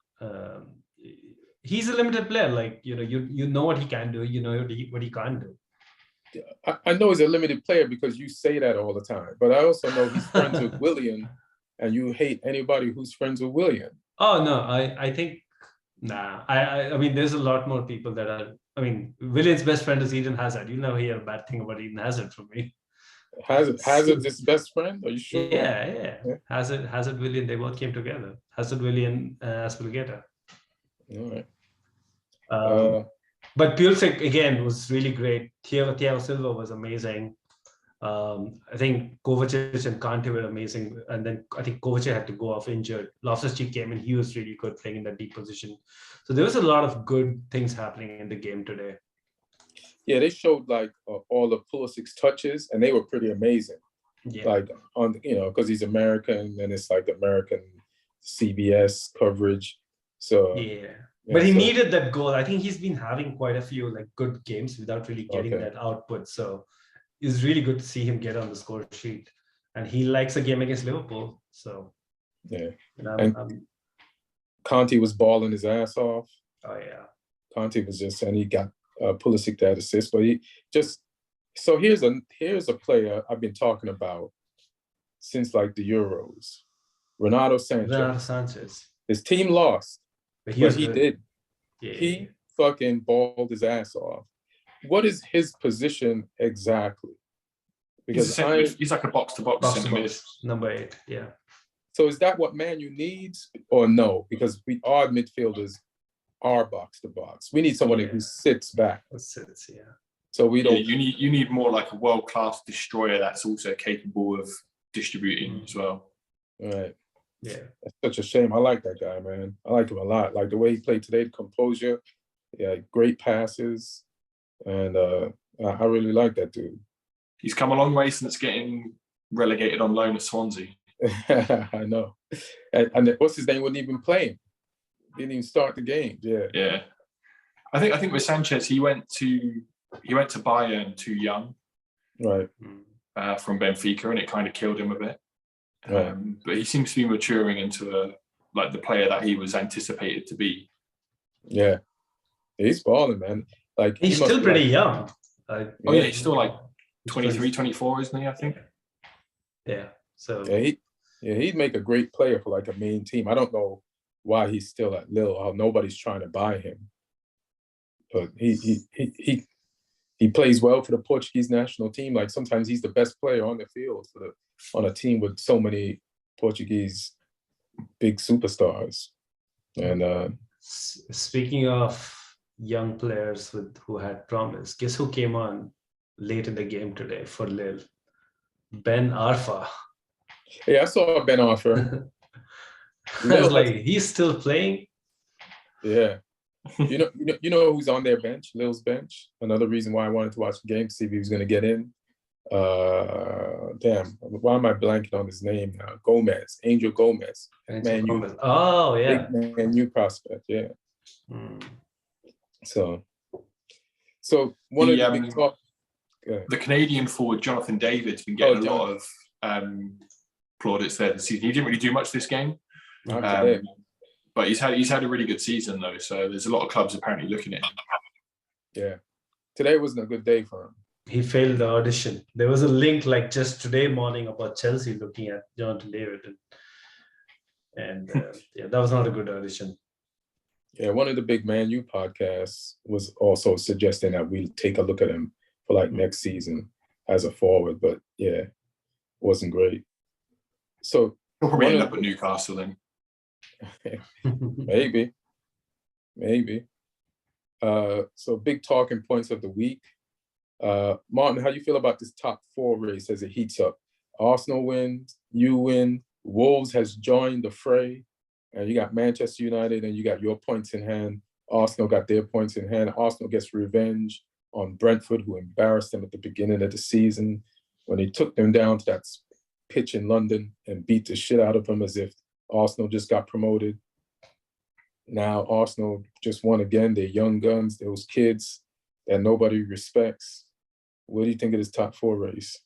he's a limited player. Like, you know what he can do, you know what he can't do. I know he's a limited player because you say that all the time, but I also know he's friends with Willian, and you hate anybody who's friends with Willian. Oh no, I think I mean, there's a lot more people that are. I mean, Willian's best friend is Eden Hazard. You'll never hear a bad thing about Eden Hazard from me. Hazard's his best friend? Are you sure? Yeah. Hazard, Willian, they both came together. Hazard, Willian, Aspilicueta. All right. But Pulisic, again, was really great. Thiago Silva was amazing. I think Kovacic and Kante were amazing. And then I think Kovacic had to go off injured. Loftus-Cheek came in. He was really good playing in that deep position. So there was a lot of good things happening in the game today. Yeah, they showed like all of Pulisic's touches, and they were pretty amazing. Yeah. Like because he's American, and it's like American CBS coverage. So but he needed that goal. I think he's been having quite a few like good games without really getting that output. So it's really good to see him get on the score sheet, and he likes a game against Liverpool. So Conte was balling his ass off. Oh yeah, Conte was and he got Pulisic that assist, but here's a player I've been talking about since like the Euros. Renato Sanchez. His team lost, but he did. Yeah. He fucking balled his ass off. What is his position exactly? Because he's like a box-to-box number 8. Yeah. So is that what Man U needs, or no? Because our midfielders are box-to-box. We need somebody who sits back. So we don't. You need more like a world-class destroyer that's also capable of distributing as well. Right. Yeah. That's such a shame. I like that guy, man. I like him a lot. Like the way he played today, the composure. Yeah, great passes, and I really like that dude. He's come a long way since getting relegated on loan at Swansea. I know. And what's his name wouldn't even play him. Didn't even start the game. Yeah. Yeah. I think with Sanchez, he went to Bayern too young. Right. From Benfica, and it kind of killed him a bit. Right. But he seems to be maturing into the player that he was anticipated to be. Yeah. He's balling, man. Like he's still pretty young. He's still like 23, 24, isn't he? I think. Yeah. So he'd make a great player for like a main team. I don't know why he's still at Lille. How nobody's trying to buy him, but he plays well for the Portuguese national team. Like sometimes he's the best player on the field on a team with so many Portuguese big superstars. And speaking of young players who had promise, guess who came on late in the game today for Lille? Ben Arfa. Yeah, I saw Ben Arfa. I was like, he's still playing. Yeah. You know who's on their bench, Lille's bench? Another reason why I wanted to watch the game to see if he was going to get in. Damn, why am I blanking on his name now? Gomez, Angel Gomez. Gomez. Oh, yeah. Big Man U prospect, yeah. So one of the big talk. The Canadian forward Jonathan David's been getting a lot of plaudits there this season. He didn't really do much this game. But he's had a really good season though, so there's a lot of clubs apparently looking at him. Yeah, today wasn't a good day for him. He failed the audition. There was a link like just today morning about Chelsea looking at Jonathan David, and that was not a good audition. Yeah, one of the big Man U podcasts was also suggesting that we take a look at him for like next season as a forward, but yeah, wasn't great. So he'll probably end up at Newcastle then. Maybe. So big talking points of the week. Martin, how do you feel about this top four race as it heats up? Arsenal wins, you win, Wolves has joined the fray, and you got Manchester United and you got your points in hand. Arsenal got their points in hand. Arsenal gets revenge on Brentford, who embarrassed them at the beginning of the season when he took them down to that pitch in London and beat the shit out of them as if Arsenal just got promoted. Now Arsenal just won again. They're young guns, those kids that nobody respects. What do you think of this top four race?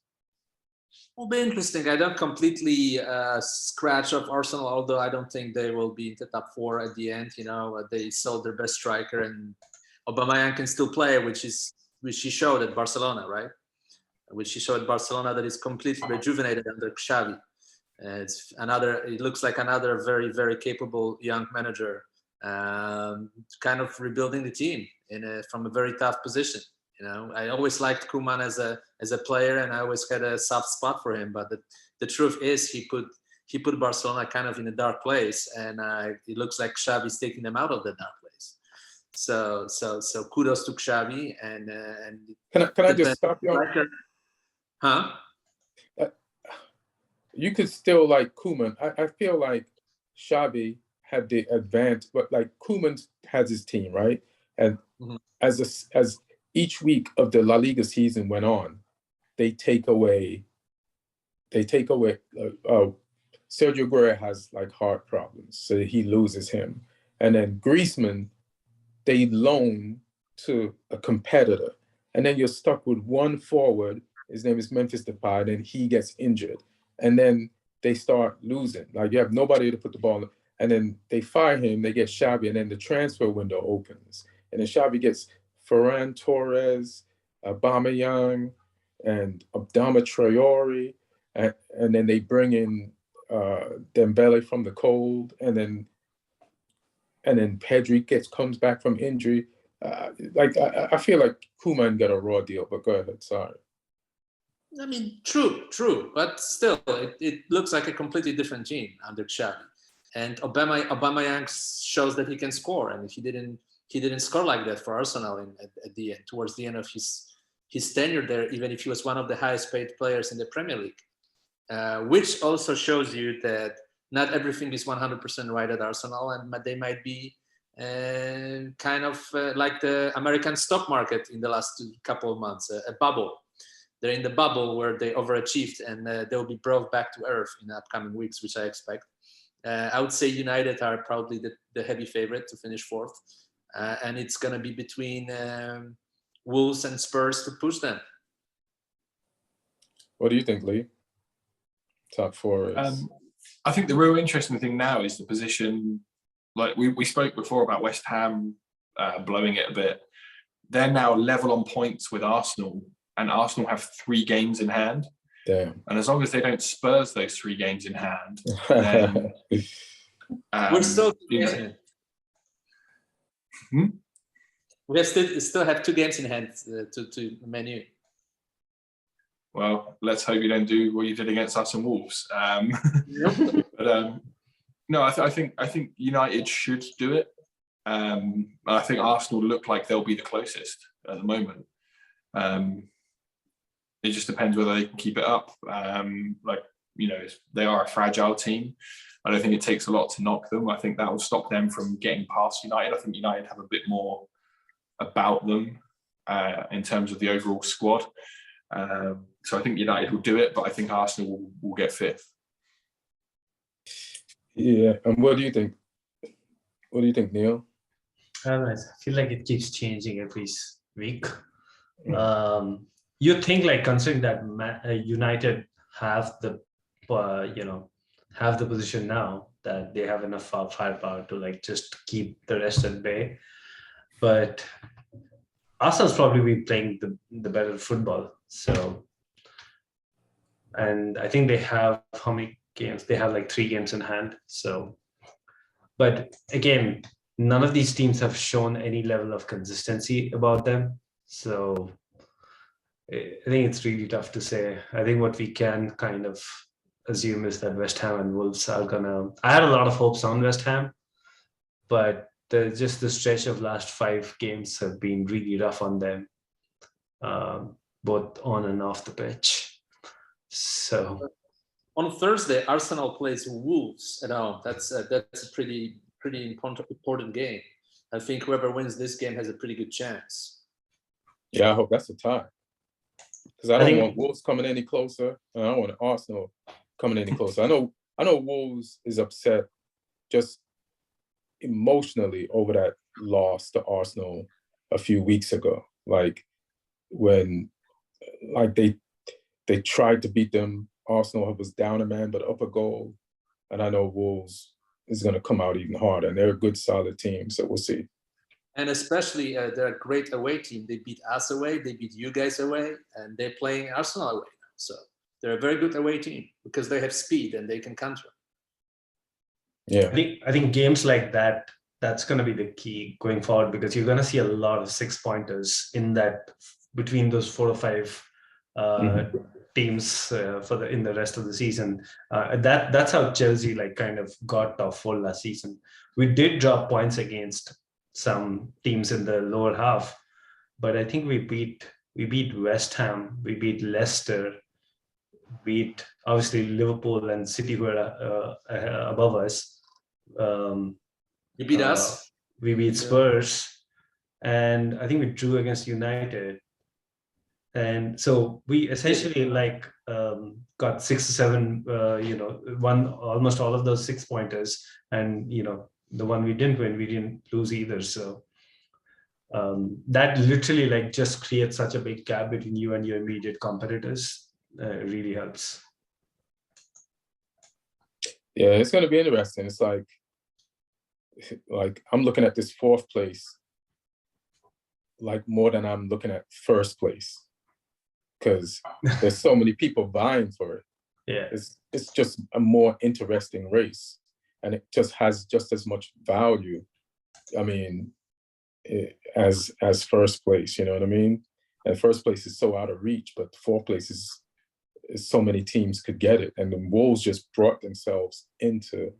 Will be interesting. I don't completely scratch off Arsenal, although I don't think they will be in the top four at the end. You know, they sold their best striker, and Aubameyang can still play, which he showed at Barcelona, right? Which he showed at Barcelona that is completely rejuvenated under Xavi. It looks like another very, very capable young manager, kind of rebuilding the team from a very tough position. You know, I always liked Koeman as a player, and I always had a soft spot for him. But the truth is, he put Barcelona kind of in a dark place, and it looks like Xavi's taking them out of the dark place. So kudos to Xavi. And can I just stop you? Huh? You could still like Koeman. I feel like Xavi had the advantage, but like Koeman has his team, right? And as each week of the La Liga season went on, they take away. Sergio Aguero has like heart problems, so he loses him, and then Griezmann, they loan to a competitor, and then you're stuck with one forward. His name is Memphis Depay, and then he gets injured. And then they start losing. Like you have nobody to put the ball in. And then they fire him, they get Xavi, and then the transfer window opens. And then Xavi gets Ferran Torres, Aubameyang, and Adama Traore. And then they bring in Dembele from the cold. And then Pedri comes back from injury. I feel like Koeman got a raw deal, but go ahead, sorry. I mean, true, but still, it looks like a completely different team under Xavi. And Aubameyang shows that he can score, and he didn't score like that for Arsenal at the end, towards the end of his tenure there, even if he was one of the highest paid players in the Premier League, which also shows you that not everything is 100% right at Arsenal, and they might be kind of like the American stock market in the last couple of months, a bubble. they're in the bubble where they overachieved, and they'll be brought back to earth in the upcoming weeks, which I expect. I would say United are probably the heavy favorite to finish fourth, and it's going to be between Wolves and Spurs to push them. What do you think, Lee? Top four is... I think the real interesting thing now is the position. Like we spoke before about West Ham blowing it a bit. They're now level on points with Arsenal, and Arsenal have 3 games in hand. Damn. And as long as they don't Spurs those 3 games in hand, then we're still 2 games in hand. We still have 2 games in hand to Man U. Well, let's hope you don't do what you did against us and Wolves. But no, I think United should do it. I think Arsenal look like they'll be the closest at the moment. It just depends whether they can keep it up. They are a fragile team. I don't think it takes a lot to knock them. I think that will stop them from getting past United. I think United have a bit more about them in terms of the overall squad. So I think United will do it, but I think Arsenal will get 5th. Yeah, and what do you think? What do you think, Neil? I don't know, I feel like it keeps changing every week. You think, like, considering that United have the position now, that they have enough firepower to like just keep the rest at bay, but Arsenal's probably be playing the better football. So, and I think they have how many games? They have like 3 games in hand. So, but again, none of these teams have shown any level of consistency about them. So I think it's really tough to say. I think what we can kind of assume is that West Ham and Wolves are gonna... I had a lot of hopes on West Ham, but just the stretch of last 5 games have been really rough on them, both on and off the pitch. So on Thursday, Arsenal plays Wolves at home. That's a pretty important game. I think whoever wins this game has a pretty good chance. Yeah, I hope that's a tie, because I don't want Wolves coming any closer, and I don't want Arsenal coming any closer. I know Wolves is upset just emotionally over that loss to Arsenal a few weeks ago. Like when they tried to beat them, Arsenal was down a man but up a goal, and I know Wolves is going to come out even harder, and they're a good solid team, so we'll see. And especially they're a great away team. They beat us away, they beat you guys away, and they're playing Arsenal away now. So they're a very good away team because they have speed and they can counter. Yeah, I think games like that, that's going to be the key going forward, because you're going to see a lot of 6-pointers in that, between those 4 or 5 teams in the rest of the season. That's how Chelsea like kind of got off full last season. We did drop points against some teams in the lower half, but I think we beat West Ham, we beat Leicester, beat obviously Liverpool and City, who are above us. You beat us. We beat Spurs, and I think we drew against United. And so we essentially got 6 or 7, won almost all of those 6-pointers, and the one we didn't lose either. So that literally like just creates such a big gap between you and your immediate competitors. It really helps. Yeah, it's going to be interesting. It's like I'm looking at this 4th place like more than I'm looking at 1st place, because there's so many people vying for it. Yeah, it's just a more interesting race, and it just has just as much value. I mean, as 1st place, you know what I mean? And 1st place is so out of reach, but 4th place is so many teams could get it, and the Wolves just brought themselves into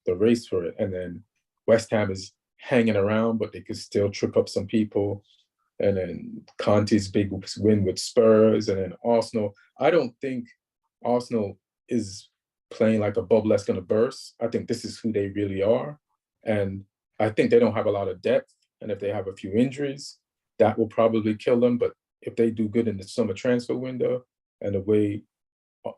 the race for it. And then West Ham is hanging around, but they could still trip up some people. And then Conte's big win with Spurs, and then Arsenal. I don't think Arsenal is playing like a bubble that's going to burst. I think this is who they really are. And I think they don't have a lot of depth. And if they have a few injuries, that will probably kill them. But if they do good in the summer transfer window, and the way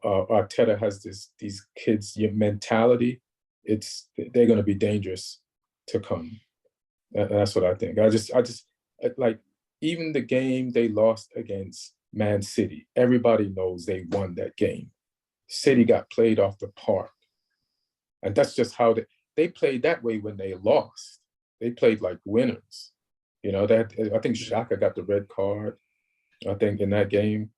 Arteta has these kids' mentality, they're going to be dangerous to come. That's what I think. I just like, even the game they lost against Man City, everybody knows they won that game. City got played off the park, and that's just how they played that way when they lost. They played like winners. You know, I think Xhaka got the red card, I think, in that game.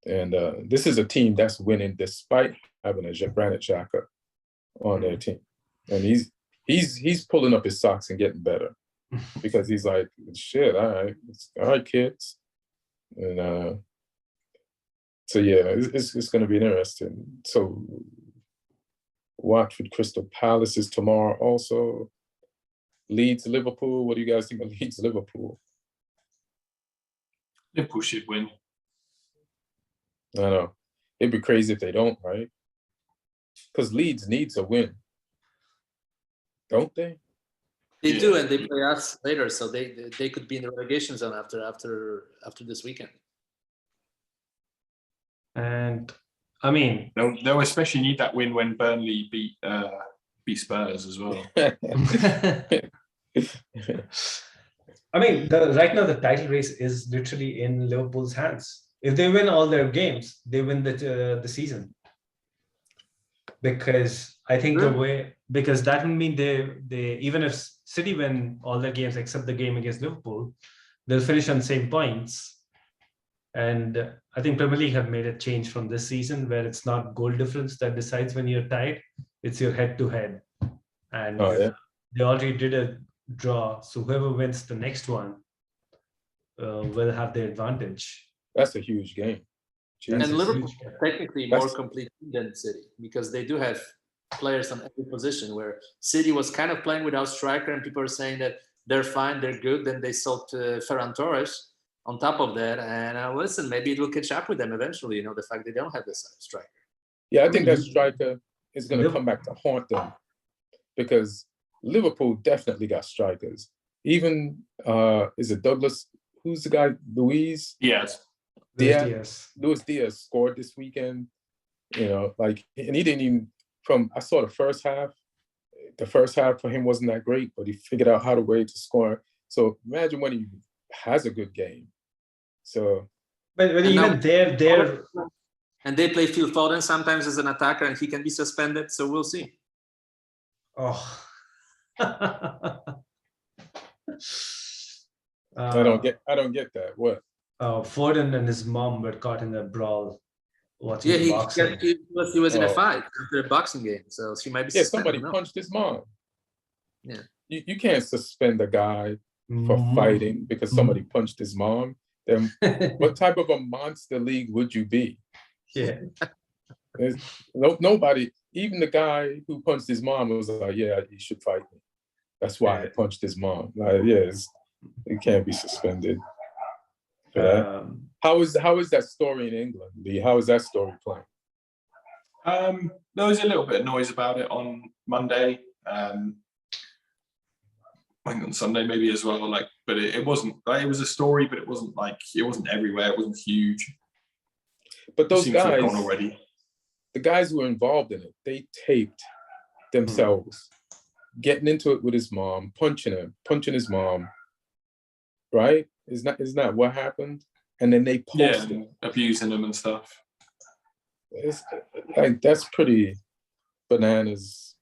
And this is a team that's winning despite having a Granit Xhaka on their team. And he's pulling up his socks and getting better, because he's like, shit, all right, kids. And so yeah, it's going to be interesting. So Watford Crystal Palace is tomorrow also. Leeds Liverpool. What do you guys think of Leeds Liverpool? Liverpool should win. I know. It'd be crazy if they don't, right? Because Leeds needs a win, don't they? They do, and they play us later, so they could be in the relegation zone after this weekend. And I mean, they'll especially need that win when Burnley beat Spurs as well. I mean, right now the title race is literally in Liverpool's hands. If they win all their games, they win the season. Because I think because that would mean they even if City win all their games except the game against Liverpool, they'll finish on the same points. And I think Premier League have made a change from this season where it's not goal difference that decides when you're tied, it's your head-to-head. And they already did a draw, so whoever wins the next one will have the advantage. That's a huge game. And Liverpool is technically more complete than City, because they do have players on every position, where City was kind of playing without striker, and people are saying that they're fine, they're good. Then they sold Ferran Torres on top of that, and listen, maybe it will catch up with them eventually. You know, the fact they don't have this striker. Yeah, I think that striker is going to come back to haunt them, because Liverpool definitely got strikers. Even is it Douglas? Who's the guy? Luis? Yes. Luis Diaz scored this weekend. You know, like, and he didn't even. I saw the first half. The first half for him wasn't that great, but he figured out how to score. So imagine when he has a good game. So, but even they're and they play Phil Foden sometimes as an attacker, and he can be suspended. So we'll see. Oh. I don't get that. What? Foden and his mom were caught in a brawl. Yeah, he was in a fight after a boxing game, so she might be. Yeah, somebody punched his mom. Yeah, you can't suspend a guy for fighting because somebody punched his mom. Then what type of a monster league would you be? Yeah, nobody. Even the guy who punched his mom was like, "Yeah, he should fight me." That's why I punched his mom. Like, it can't be suspended. How is that story in England, Lee? How is that story playing? There was a little bit of noise about it on Monday. I think on Sunday maybe as well. Like, but it wasn't. Like, it was a story, but it wasn't everywhere. It wasn't huge. But those guys already. The guys who were involved in it, they taped themselves getting into it with his mom, punching his mom. Right? Isn't that what happened? And then they posted abusing him and stuff. It's like, that's pretty bananas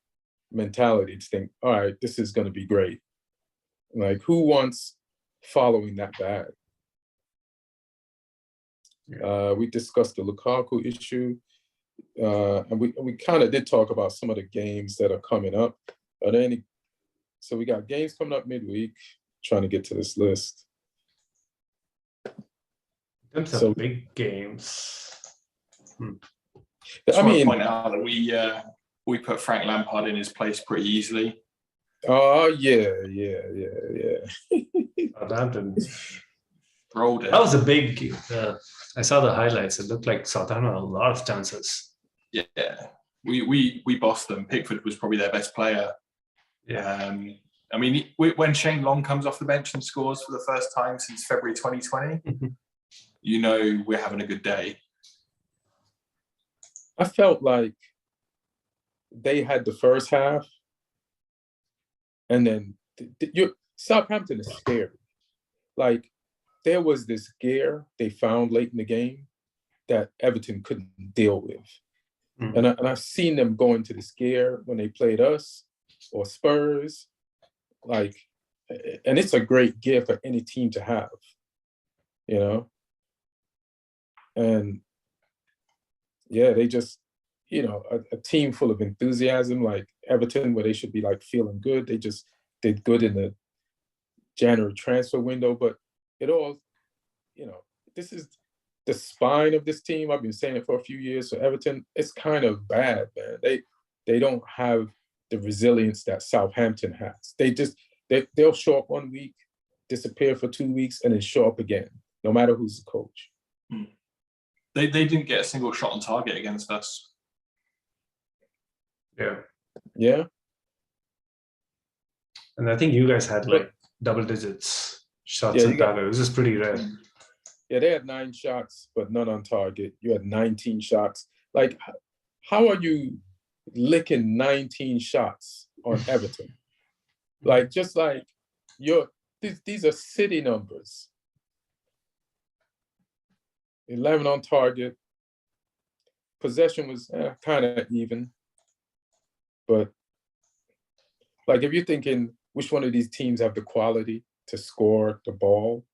mentality to think, all right, this is going to be great. Like, who wants following that bad? We discussed the Lukaku issue, and we kind of did talk about some of the games that are coming up. Are there any? So we got games coming up midweek. Trying to get to this list. In terms of big games, I mean, point out that we put Frank Lampard in his place pretty easily. Oh yeah. Southampton rolled it. That was a big. I saw the highlights. It looked like Southampton had a lot of chances. Yeah, we bossed them. Pickford was probably their best player. Yeah. I mean, when Shane Long comes off the bench and scores for the first time since February 2020, you know we're having a good day. I felt like they had the first half, and then Southampton is scary. Like, there was this gear they found late in the game that Everton couldn't deal with. And I've seen them go into this gear when they played us or Spurs. Like, and it's a great gear for any team to have, you know? And yeah, they just, you know, a team full of enthusiasm like Everton, where they should be like feeling good. They just did good in the January transfer window, but it all, you know, this is the spine of this team. I've been saying it for a few years. So Everton, it's kind of bad, man. They don't have the resilience that Southampton has. They'll show up 1 week, disappear for 2 weeks, and then show up again, no matter who's the coach. They didn't get a single shot on target against us. Yeah. And I think you guys had like double digits shots on target. This is pretty rare. Yeah, they had 9 shots, but none on target. You had 19 shots. Like, how are you licking 19 shots on Everton? Like, just like these are city numbers. 11 on target. Possession was kind of even. But, like, if you're thinking which one of these teams have the quality to score the ball,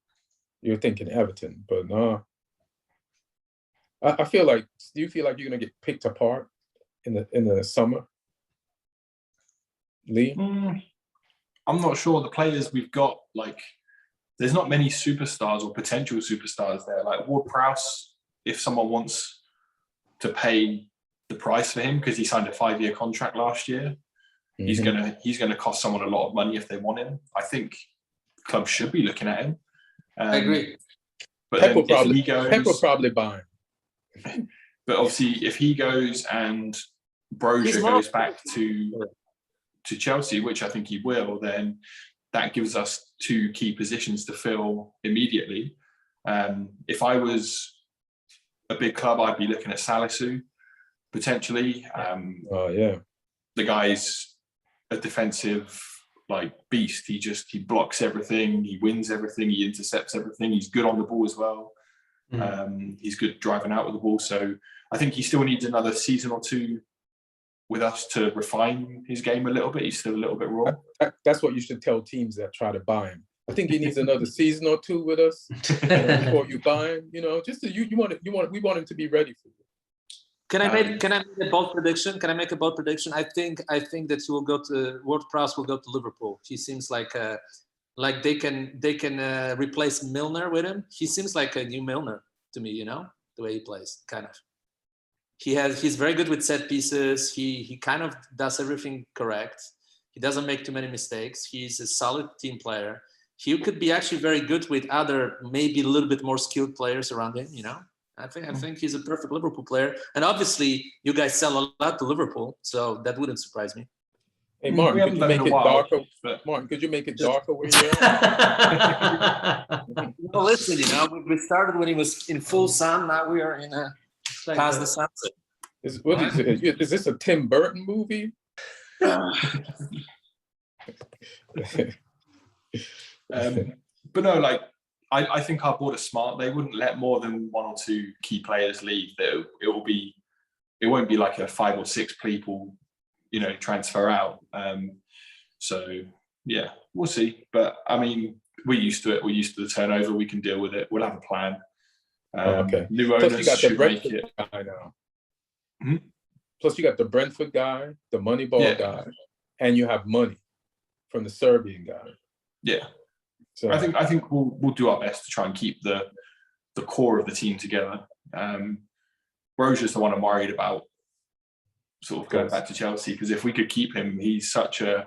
you're thinking Everton. But no. I feel like, do you feel like you're going to get picked apart in the summer? Lee? I'm not sure. The players we've got, like, there's not many superstars or potential superstars there. Like Ward-Prowse, if someone wants to pay the price for him because he signed a 5-year contract last year, he's gonna cost someone a lot of money if they want him. I think clubs should be looking at him. I agree. But Pep then will probably buy him. But obviously, if he goes and Brozier goes back to Chelsea, which I think he will, then that gives us 2 key positions to fill immediately. If I was a big club, I'd be looking at Salisu potentially. The guy's a defensive beast. He blocks everything, he wins everything, he intercepts everything. He's good on the ball as well. He's good driving out with the ball. So I think he still needs another season or 2 with us to refine his game a little bit. He's still a little bit raw. That's what you should tell teams that try to buy him. I think he needs another season or 2 with us before you buy him. You know, just we want him to be ready for you. Can I make a bold prediction? I think that he will go to Ward-Prowse will go to Liverpool. He seems like they can replace Milner with him. He seems like a new Milner to me, you know, the way he plays, kind of. He's very good with set pieces. He kind of does everything correct. He doesn't make too many mistakes. He's a solid team player. He could be actually very good with other, maybe a little bit more skilled players around him, you know. I think he's a perfect Liverpool player. And obviously, you guys sell a lot to Liverpool, so that wouldn't surprise me. Hey, Martin, could you make it darker? Martin, could you make it darker where you're at? Well, listen, you know, we started when he was in full sun. Now we are in past the sunset. Is this a Tim Burton movie? But no, I think our board is smart. They wouldn't let more than 1 or 2 key players leave. It won't be like a 5 or 6 people, you know, transfer out. So yeah, we'll see. But I mean, we're used to it. We're used to the turnover. We can deal with it. We'll have a plan. Okay. New owners should make it. Guy now. Plus, you got the Brentford guy, the Moneyball guy, and you have money from the Serbian guy. Yeah. So I think we'll do our best to try and keep the core of the team together. Brozier's the one I'm worried about, sort of going back to Chelsea, because if we could keep him, he's such a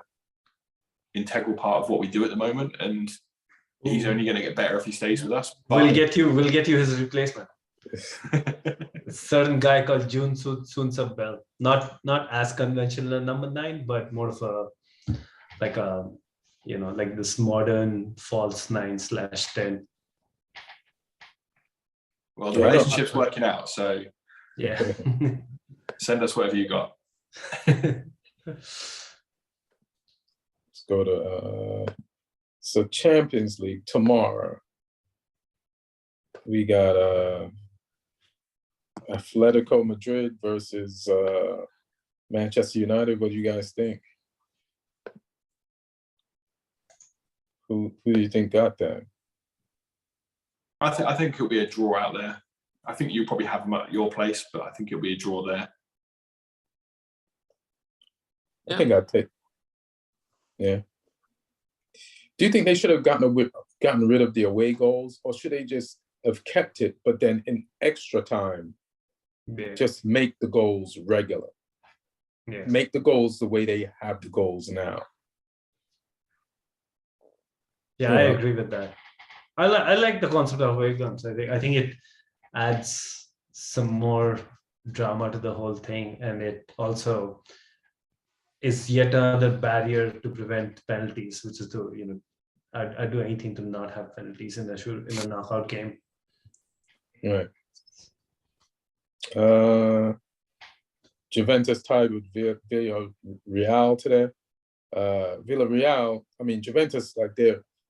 integral part of what we do at the moment, and he's only going to get better if he stays with us. But we'll get you his replacement. A certain guy called June Soon Bell. Not as conventional a number 9, but more of a this modern false 9/10. Well, the relationship's working out, so yeah. send us whatever you got. Let's go to so Champions League tomorrow. We got Atletico Madrid versus Manchester United. What do you guys think? Who do you think got that? I think it'll be a draw out there. I think you probably have them at your place, but I think it'll be a draw there. I think I'd take. Yeah. Do you think they should have gotten rid of the away goals, or should they just have kept it, but then in extra time, just make the goals regular? Yeah. Make the goals the way they have the goals now. Yeah, I agree with that. I like the concept of away guns. I think it adds some more drama to the whole thing, and it also is yet another barrier to prevent penalties, which is to I'd do anything to not have penalties in a knockout game. Right. Juventus tied with Villarreal today. Villarreal, I mean Juventus, like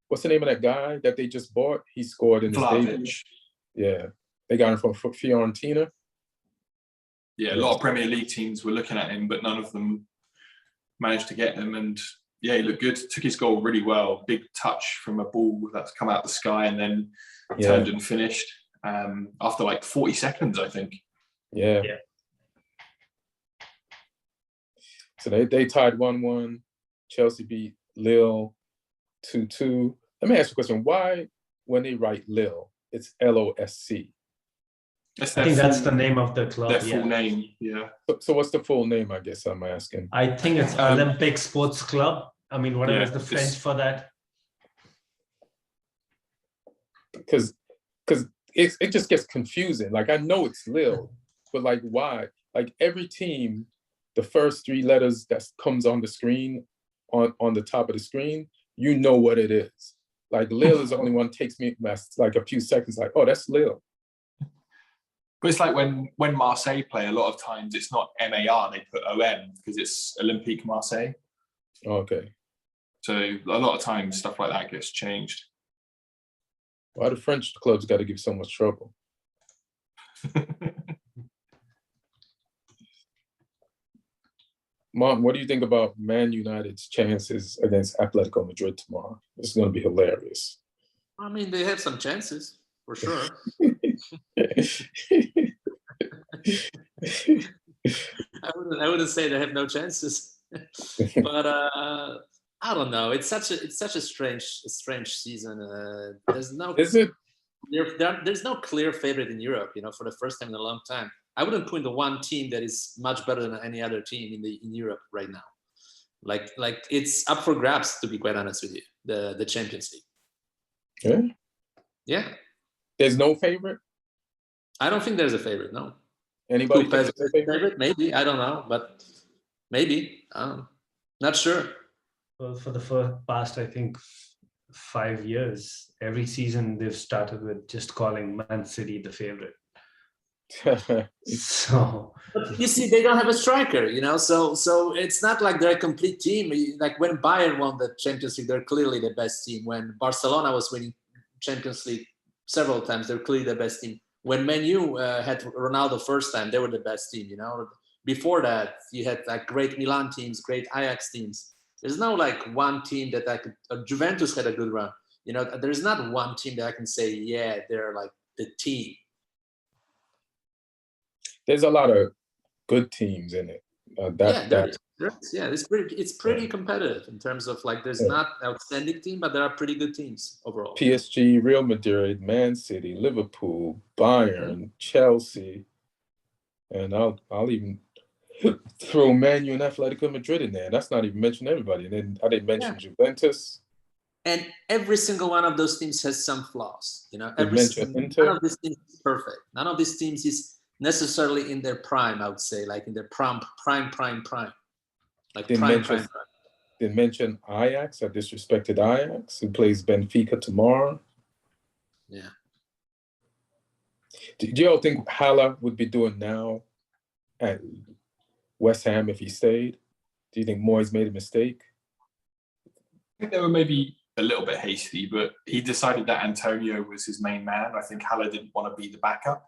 what's the name of that guy that they just bought? He scored in his debut. Yeah, they got him from Fiorentina. Yeah, a lot of Premier League teams were looking at him, but none of them managed to get him. And yeah, he looked good. Took his goal really well. Big touch from a ball that's come out the sky and then turned and finished after like 40 seconds, I think. Yeah. So they tied 1-1. Chelsea beat Lille 2-2. Let me ask you a question. Why, when they write Lille, it's LOSC? I think that's the name of the club. Their full name, yeah. So what's the full name, I guess I'm asking? I think it's Olympic Sports Club. I mean, whatever is the French for that. Because it just gets confusing. Like, I know it's Lille, but like, why? Like, every team, the first three letters that comes on the screen, on the top of the screen, you know what it is. Like, Lille is the only one takes me like a few seconds, like, oh, that's Lille. But it's like when Marseille play, a lot of times it's not MAR, they put OM because it's Olympique Marseille. Okay. So a lot of times stuff like that gets changed. Why the French clubs got to give so much trouble? Mom, what do you think about Man United's chances against Atletico Madrid tomorrow? This is going to be hilarious. I mean, they have some chances, for sure. I wouldn't say they have no chances, but I don't know. It's such a strange season. There's no. Is it? There's no clear favorite in Europe. For the first time in a long time. I wouldn't point to one team that is much better than any other team in Europe right now. Like it's up for grabs, to be quite honest with you. The Champions League. Yeah. Yeah. There's no favorite? I don't think there's a favorite, no. Anybody Who has a favorite? Maybe. I don't know, but maybe. Not sure. Well, for the past, I think, 5 years, every season they've started with just calling Man City the favorite. So but you see, they don't have a striker, so it's not like they're a complete team. Like when Bayern won the Champions League, they're clearly the best team. When Barcelona was winning Champions League several times, they're clearly the best team. When Man U had Ronaldo first time, they were the best team. Before that, you had like great Milan teams, great Ajax teams. There's no like one team that I could. Juventus had a good run. There's not one team that I can say, yeah, they're like the team. There's a lot of good teams in it. It's pretty competitive in terms of like there's not outstanding team, but there are pretty good teams overall. PSG, Real Madrid, Man City, Liverpool, Bayern, Chelsea, and I'll even throw Man U and Atletico Madrid in there. That's not even mentioning everybody. And then I didn't mention Juventus. And every single one of those teams has some flaws. None of these teams is perfect. None of these teams is necessarily in their prime, I would say, like in their prime. Like prime. Didn't mention Ajax. I disrespected Ajax, who plays Benfica tomorrow. Yeah. Do you all think Haller would be doing now at West Ham if he stayed? Do you think Moyes made a mistake? I think they were maybe a little bit hasty, but he decided that Antonio was his main man. I think Haller didn't want to be the backup,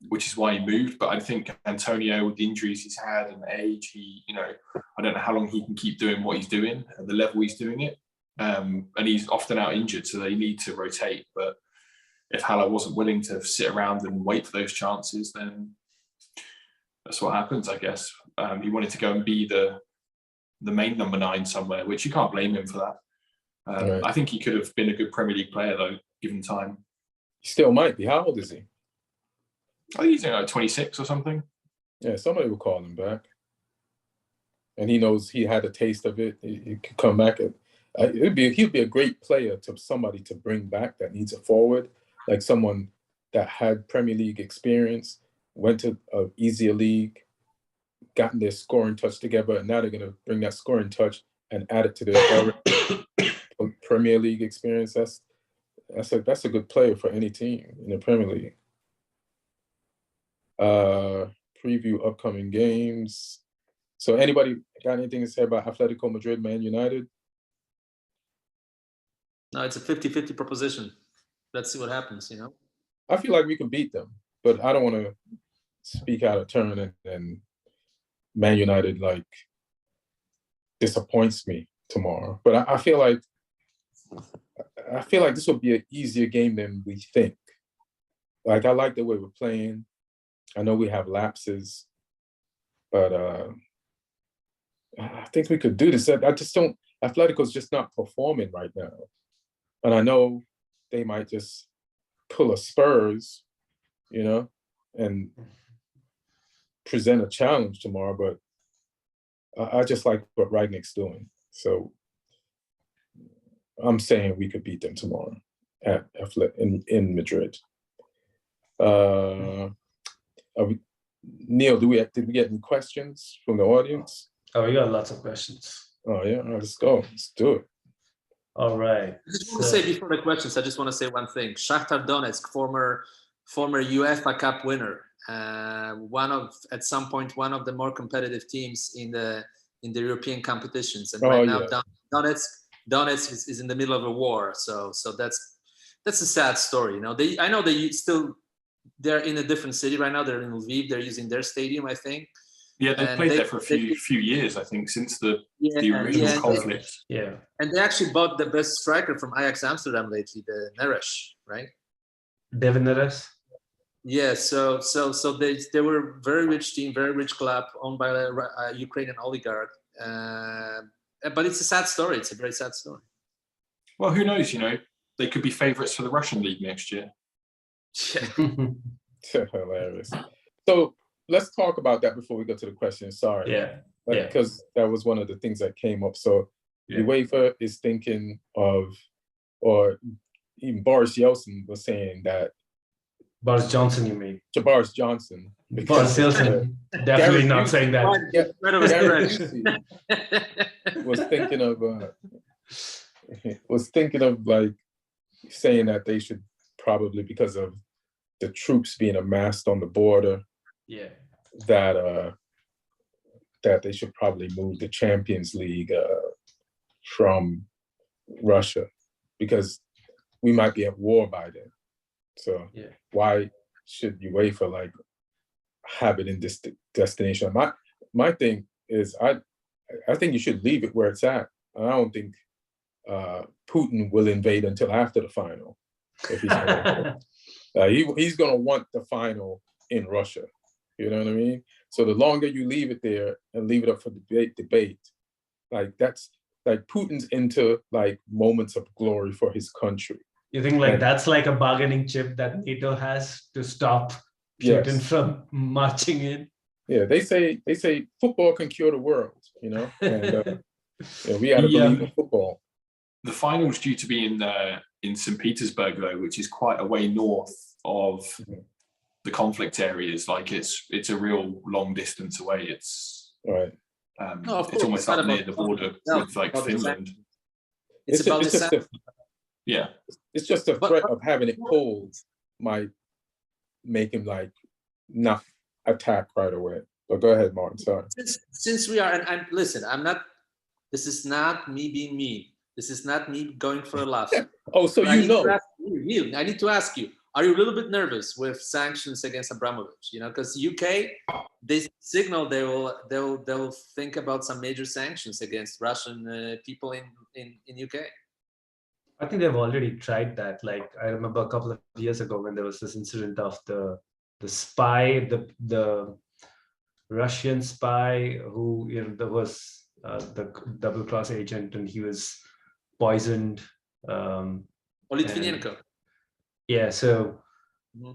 which is why he moved. But I think Antonio, with the injuries he's had and age, I don't know how long he can keep doing what he's doing at the level he's doing it. And he's often out injured, so they need to rotate. But if Haller wasn't willing to sit around and wait for those chances, then that's what happens, I guess. He wanted to go and be the main number 9 somewhere, which you can't blame him for that. Right. I think he could have been a good Premier League player, though, given time. He still might be. How old is he? I think he's like 26 or something. Yeah, somebody will call him back. And he knows he had a taste of it. He could come back. He'd be a great player to somebody to bring back that needs a forward, like someone that had Premier League experience, went to an easier league, gotten their scoring touch together, and now they're going to bring that scoring touch and add it to their Premier League experience. That's a good player for any team in the Premier League. Preview upcoming games. So anybody got anything to say about Atletico Madrid, Man United? No, it's a 50-50 proposition. Let's see what happens, I feel like we can beat them, but I don't want to speak out of turn and Man United disappoints me tomorrow. But I feel like this will be an easier game than we think. I like the way we're playing. I know we have lapses, but I think we could do this. I just don't. Atletico's just not performing right now, and I know they might just pull a Spurs, and present a challenge tomorrow. But I just like what Rangnick's doing, so I'm saying we could beat them tomorrow in Madrid. Neil, did we get any questions from the audience? Oh, we got lots of questions. Oh yeah, let's go. Let's do it. All right. I just want to say before the questions, I just want to say one thing. Shakhtar Donetsk, former UEFA Cup winner, at some point one of the more competitive teams in the European competitions, and now Donetsk is in the middle of a war. So that's a sad story. I know they're in a different city right now. They're in Lviv. They're using their stadium, I think. Yeah, they've played there for a few years, I think, since the original conflict. And they actually bought the best striker from Ajax Amsterdam lately, the Neres, right? Devin Neres. Yeah, so they were a very rich team, very rich club, owned by a Ukrainian oligarch. But it's a sad story. It's a very sad story. Well, who knows? They could be favourites for the Russian league next year. Hilarious. So let's talk about that before we go to the question. Sorry. Because that was one of the things that came up. So UEFA is thinking of, or even Boris Yeltsin was saying that. Boris Johnson, you mean? To Boris Johnson. Boris Yeltsin, definitely not saying that. was thinking of saying that they should probably, because of the troops being amassed on the border, that they should probably move the Champions League from Russia, because we might be at war by then. So why should UEFA have it in this destination? My thing is I think you should leave it where it's at. I don't think Putin will invade until after the final. If he's he's going to want the final in Russia. You know what I mean? So the longer you leave it there and leave it up for debate, that's Putin's into moments of glory for his country. You think that's like a bargaining chip that NATO has to stop Putin from marching in? Yeah, they say football can cure the world, and we got to believe in football. The final's due to be in St. Petersburg, though, which is quite a way north of the conflict areas. It's a real long distance away. It's right. It's almost up near the border with Finland. It's just a threat of having it pulled might make him like not attack right away. But go ahead, Martin. Sorry. Since we are, and listen, I'm not. This is not me being mean. This is not me going for a laugh. Oh, so I you know. I need to ask you: are you a little bit nervous with sanctions against Abramovich? You know, because UK, they signal they will think about some major sanctions against Russian people in UK. I think they've already tried that. Like I remember a couple of years ago when there was this incident of the spy, the Russian spy who, you know, there was the double cross agent, and he was poisoned. Litvinenko. Yeah, so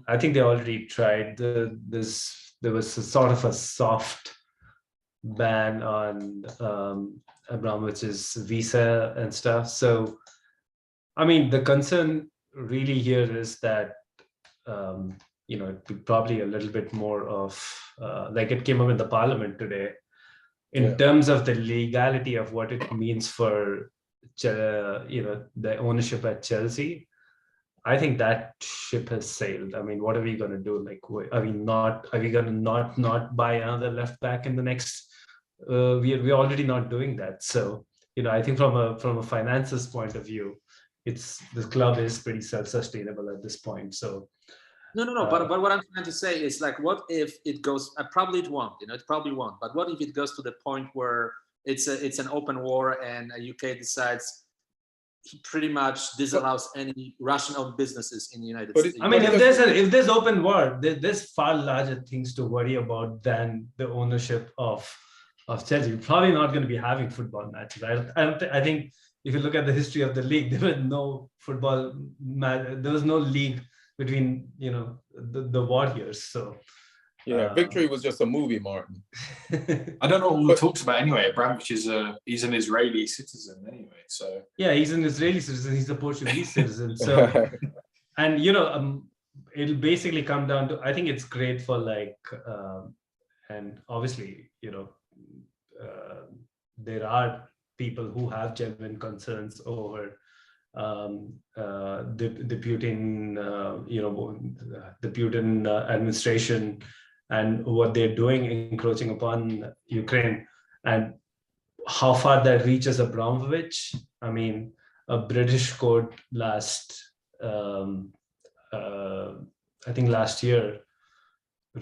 I think they already tried. There was a sort of a soft ban on Abramovich's visa and stuff. So, I mean, the concern really here is that probably a little bit more of like it came up in the parliament today in terms of the legality of what it means for the ownership at Chelsea. I think that ship has sailed. I mean, what are we going to do? Like, are we going to not buy another left back in the next? We're already not doing that. So, I think from a finances point of view, the club is pretty self-sustainable at this point. So. No. But what I'm trying to say is, like, what if it goes? Probably it won't. It probably won't. But what if it goes to the point where it's an open war and UK decides he pretty much disallows any Russian-owned businesses in the United States? I mean, if there's open war, there's far larger things to worry about than the ownership of Chelsea. We're probably not going to be having football matches. I think if you look at the history of the league, there was no football match. There was no league between the Warriors. So Victory was just a movie, Martin. I don't know what we talked about anyway. Abramovich he's an Israeli citizen anyway. So he's an Israeli citizen. He's a Portuguese citizen. So and it'll basically come down to, I think it's great for and obviously there are people who have genuine concerns over the Putin administration and what they're doing, encroaching upon Ukraine, and how far that reaches Abramovich. I mean, a British court last year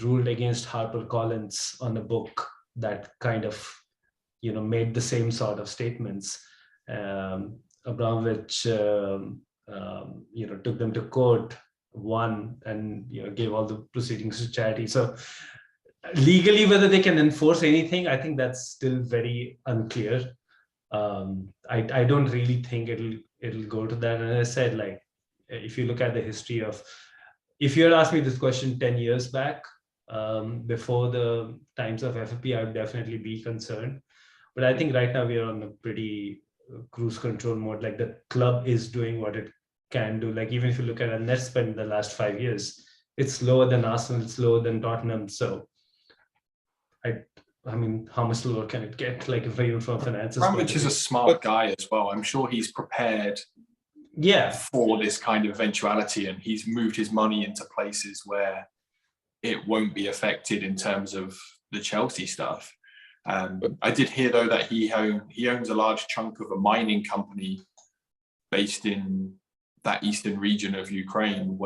ruled against HarperCollins on a book that kind of made the same sort of statements. Abramovich took them to court, won, and gave all the proceedings to charity. So legally, whether they can enforce anything, I think that's still very unclear. I don't really think it'll go to that. And as I said, like, if you look at the history of, if you had asked me this question 10 years back, before the times of FFP, I would definitely be concerned. But I think right now we are on a pretty cruise control mode. Like, the club is doing what it can do. Like, even if you look at a net spend in the last 5 years, it's lower than Arsenal, it's lower than Tottenham. So I mean, how much lower can it get? Like, if even from finances. Abramovich is a smart guy as well. I'm sure he's prepared for this kind of eventuality, and he's moved his money into places where it won't be affected in terms of the Chelsea stuff. I did hear, though, that he owns a large chunk of a mining company based in that eastern region of Ukraine,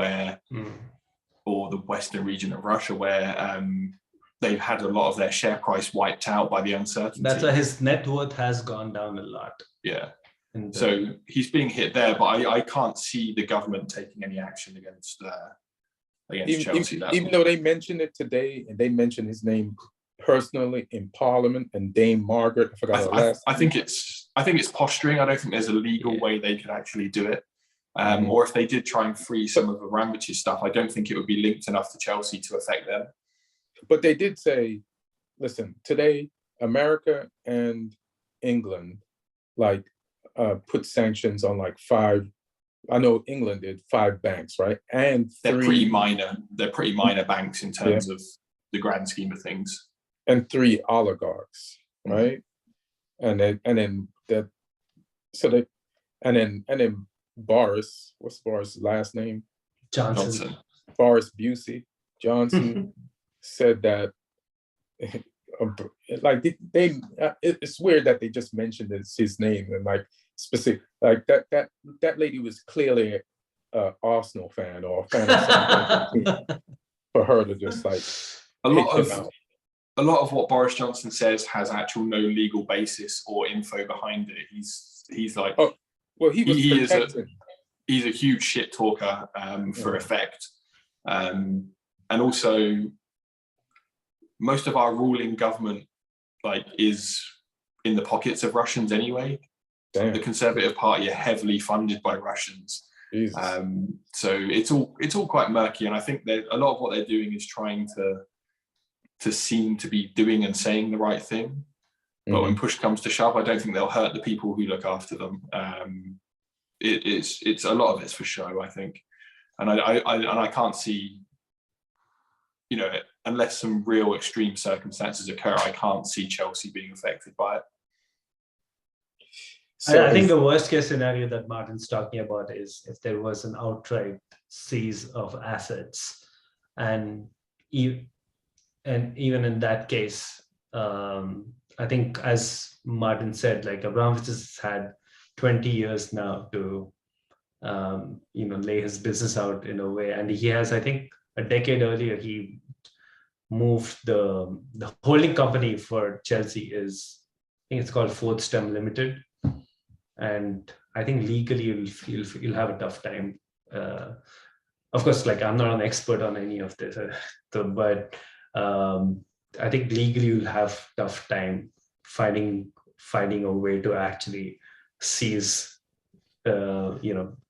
or the western region of Russia, where they've had a lot of their share price wiped out by the uncertainty. That's why his net worth has gone down a lot. Yeah. So he's being hit there, but I can't see the government taking any action against Chelsea. Even though they mentioned it today, and they mentioned his name personally in Parliament, and Dame Margaret, I forgot her last name. I think it's posturing. I don't think there's a legal way they could actually do it. Or if they did try and free some of Abramovich's stuff, I don't think it would be linked enough to Chelsea to affect them. But they did say, listen, today America and England put sanctions on like 5. I know England did 5 banks, right? And they're pretty minor. They're pretty minor banks in terms of the grand scheme of things. And 3 oligarchs, right? And then Boris, what's Boris' last name? Johnson. Boris Busey Johnson said that like it's weird that they just mentioned his name and like specific, like that lady was clearly an Arsenal fan or a fan of something for her to just like a lot of what Boris Johnson says has actual no legal basis or info behind it. He's like, oh, well, he's a huge shit talker for effect, and also most of our ruling government like is in the pockets of Russians anyway. Damn. The Conservative Party are heavily funded by Russians. So it's all quite murky, and I think that a lot of what they're doing is trying to seem to be doing and saying the right thing, but when push comes to shove, I don't think they'll hurt the people who look after them. It's a lot of it's for show, I think, and I can't see, you know, unless some real extreme circumstances occur, I can't see Chelsea being affected by it. So I think the worst case scenario that Martin's talking about is if there was an outright seize of assets, and even in that case, I think, as Martin said, like Abramovich has had 20 years now to lay his business out in a way, and he has, I think, a decade earlier he moved the holding company for Chelsea is, I think it's called Fourth Stem Limited. And I think legally you'll have a tough time. Of course, like I'm not an expert on any of this, but I think legally you'll have tough time finding a way to actually seize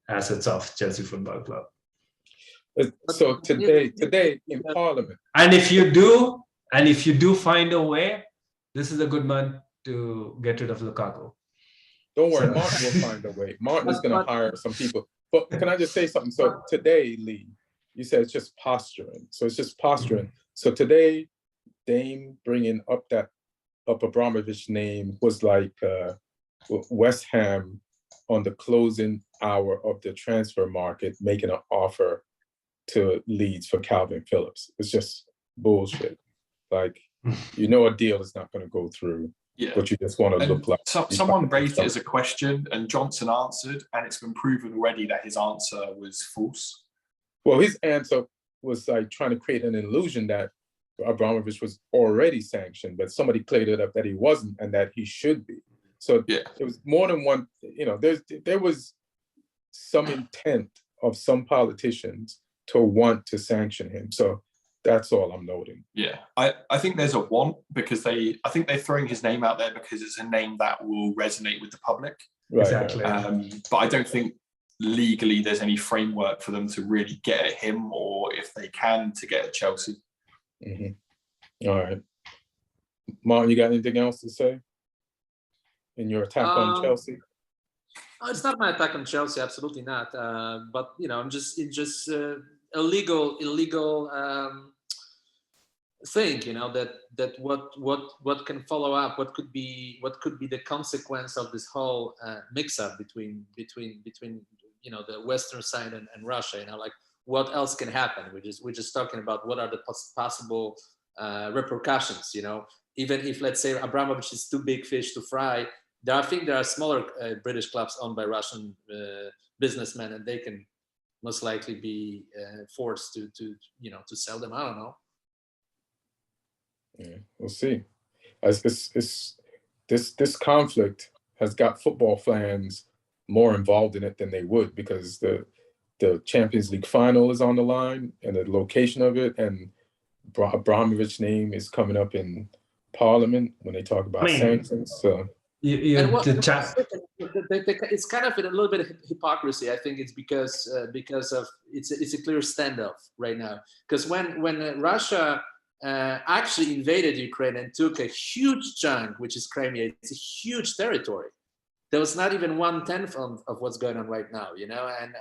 assets of Chelsea Football Club. So today in Parliament, and if you do find a way, this is a good month to get rid of Lukaku. Don't worry, Martin will find a way. Martin is going to hire some people. But can I just say something? So today, Lee, you said it's just posturing. So it's just posturing. So today, Dame bringing up Abramovich name was like West Ham on the closing hour of the transfer market making an offer to Leeds for Calvin Phillips. It's just bullshit. Like, you know, a deal is not going to go through. Yeah. But you just want to look like... Someone raised it as a question and Johnson answered, and it's been proven already that his answer was false. Well, his answer was like trying to create an illusion that Abramovich was already sanctioned, but somebody played it up that he wasn't and that he should be. So It was more than one, there was some intent of some politicians to want to sanction him. So that's all I'm noting. Yeah, I think there's a want because I think they're throwing his name out there because it's a name that will resonate with the public. Right. Exactly. But I don't think legally there's any framework for them to really get at him, or if they can, to get at Chelsea. Mm-hmm. All right. Martin, you got anything else to say in your attack on Chelsea? It's not my attack on Chelsea, absolutely not. But I'm just illegal thing, that what can follow up, what could be the consequence of this whole mix-up between the Western side and Russia. Like what else can happen? We're just talking about what are the possible repercussions. Even if, let's say, Abramovich is too big fish to fry, I think there are smaller British clubs owned by Russian businessmen, and they can most likely be forced to sell them. I don't know. Yeah, we'll see. This conflict has got football fans more involved in it than they would, because the Champions League final is on the line and the location of it, and Abramovich's name is coming up in Parliament when they talk about sanctions. So it's kind of a little bit of hypocrisy. I think it's because of it's a clear standoff right now. Because when Russia actually invaded Ukraine and took a huge chunk, which is Crimea, it's a huge territory. There was not even 1/10 of what's going on right now, and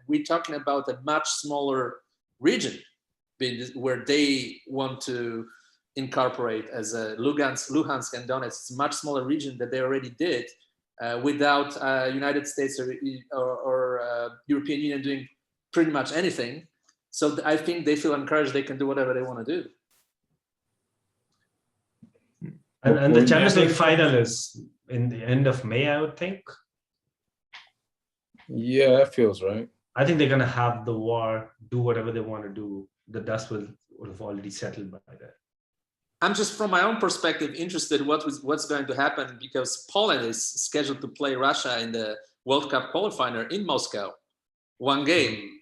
we're talking about a much smaller region where they want to incorporate as a Luhansk and Donetsk. It's a much smaller region that they already did without United States or European Union doing pretty much anything. So I think they feel encouraged. They can do whatever they want to do. And the Champions League final is in the end of May, I would think. Yeah, that feels right. I think they're going to have the war, do whatever they want to do. The dust will have already settled by then. I'm just, from my own perspective, interested what's going to happen, because Poland is scheduled to play Russia in the World Cup qualifier in Moscow. One game.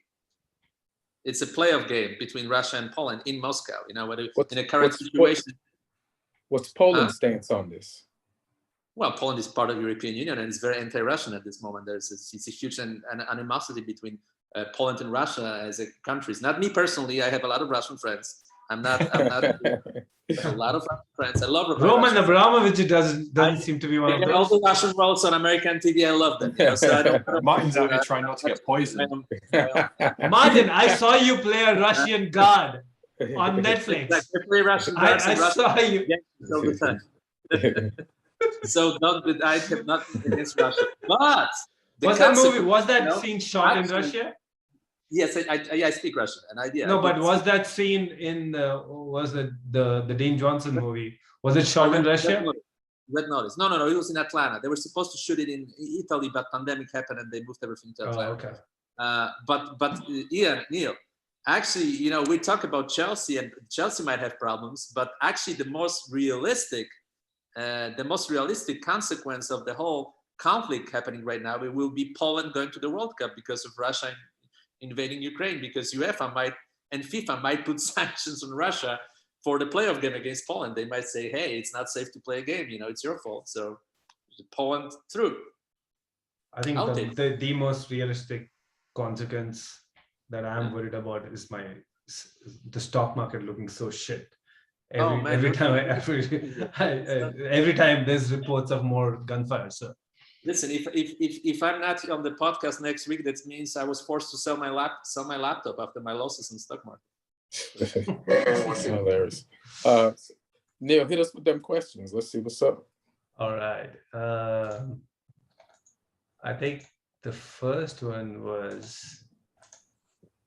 It's a playoff game between Russia and Poland in Moscow. You know, in a current situation. What's Poland's stance on this? Well, Poland is part of the European Union and it's very anti-Russian at this moment. It's a huge animosity between Poland and Russia as a countries. Not me personally. I have a lot of Russian friends. I'm not a lot of Russian friends. I love Roman Abramovich doesn't seem to be one of those. All the Russian roles on American TV, I love them. You know, so I don't Martin's out here trying not to get poisoned. Martin, I saw you play a Russian guard on Netflix. I play Russian guards. I saw you. All the time. So I have nothing against Russia. But was that scene shot in Russia? Yes, I speak Russian, and No, but was that scene in the Dane Johnson movie? Was it shot in Russia? Red Notice. No. It was in Atlanta. They were supposed to shoot it in Italy, but pandemic happened and they moved everything to Atlanta. Okay. But Ian, Neil, actually, you know, we talk about Chelsea, and Chelsea might have problems, but actually the most realistic consequence of the whole conflict happening right now, it will be Poland going to the World Cup because of Russia invading Ukraine, because UEFA and FIFA might put sanctions on Russia for the playoff game against Poland. They might say, hey, it's not safe to play a game, you know, it's your fault. So Poland through. I think the most realistic consequence that I'm worried about is the stock market looking so shit. Every time there's reports of more gunfire. So listen, if I'm not on the podcast next week, that means I was forced to sell my laptop after my losses in the stock market. Hilarious. Neil, hit us with them questions. Let's see what's up. All right. I think the first one was,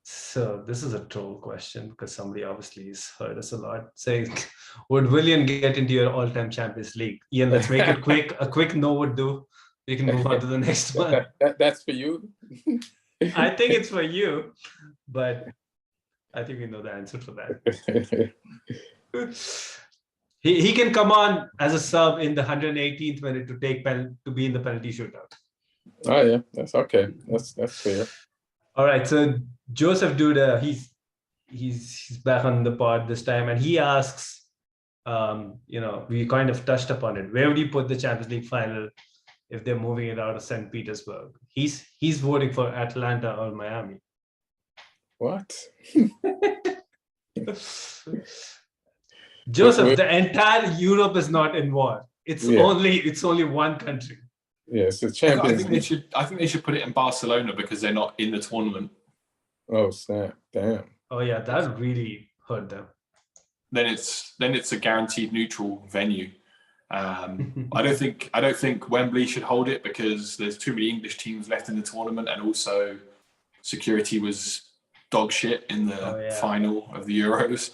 so this is a troll question because somebody obviously has heard us a lot, saying, would Willian get into your all-time Champions League? Ian, let's make it quick. A quick no would do. We can move on to the next one. That's for you? I think it's for you, but I think we know the answer for that. He can come on as a sub in the 118th minute to be in the penalty shootout. Oh yeah, that's okay. That's fair. All right, so Joseph Duda, he's back on the pod this time, and he asks, we kind of touched upon it. Where would you put the Champions League final if they're moving it out of St. Petersburg? He's voting for Atlanta or Miami. What? Joseph, the entire Europe is not in war. It's only one country. Yeah, it's the Champions. I think they should put it in Barcelona because they're not in the tournament. Oh snap! Damn. Oh yeah, that really hurt them. Then it's a guaranteed neutral venue. I don't think Wembley should hold it because there's too many English teams left in the tournament, and also security was dog shit in the final of the Euros.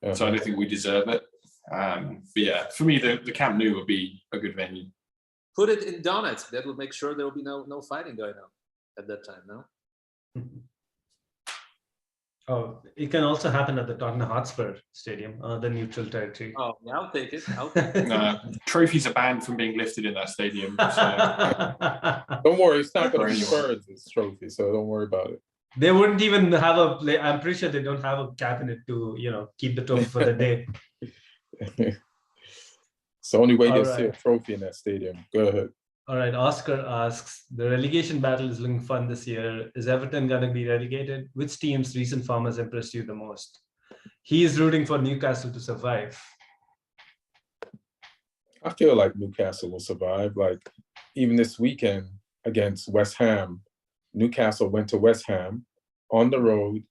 Uh-huh. So I don't think we deserve it. But yeah, for me, the Camp Nou would be a good venue. Put it in Donetsk. That will make sure there will be no fighting going on at that time, no? Oh, it can also happen at the Tottenham Hotspur Stadium, the neutral territory. Oh, yeah, I'll take it. No, trophies are banned from being lifted in that stadium. So. Don't worry, it's not going to be Spurs' trophy, so don't worry about it. They wouldn't even have I'm pretty sure they don't have a cabinet to, keep the trophy for the day. It's the only way you'll see a trophy in that stadium. Go ahead. All right. Oscar asks, the relegation battle is looking fun this year. Is Everton going to be relegated? Which team's recent form has impressed you the most? He is rooting for Newcastle to survive. I feel like Newcastle will survive. Like, even this weekend against West Ham, Newcastle went to West Ham on the road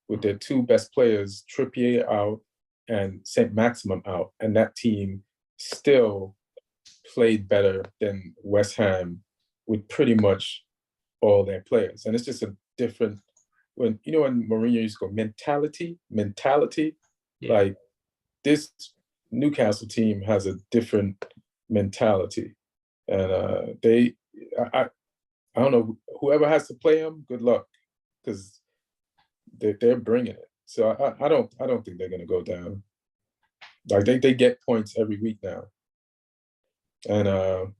with their two best players, Trippier out and St. Maximum out. And that team still played better than West Ham with pretty much all their players. And it's just a different when Mourinho used to go mentality, like this Newcastle team has a different mentality, and I don't know, whoever has to play them, good luck, because they're bringing it. So I don't think they're gonna go down. Like they get points every week now, and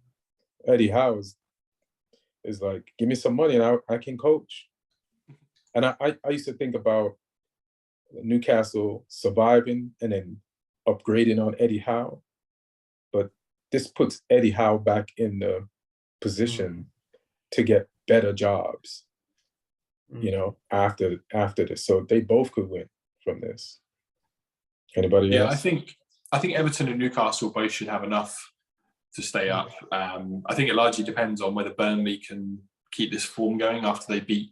Eddie Howe is like, give me some money and I can coach. And I used to think about Newcastle surviving and then upgrading on Eddie Howe, but this puts Eddie Howe back in the position to get better jobs, after this. So they both could win from this. Anybody else? I think Everton and Newcastle both should have enough to stay up. I think it largely depends on whether Burnley can keep this form going after they beat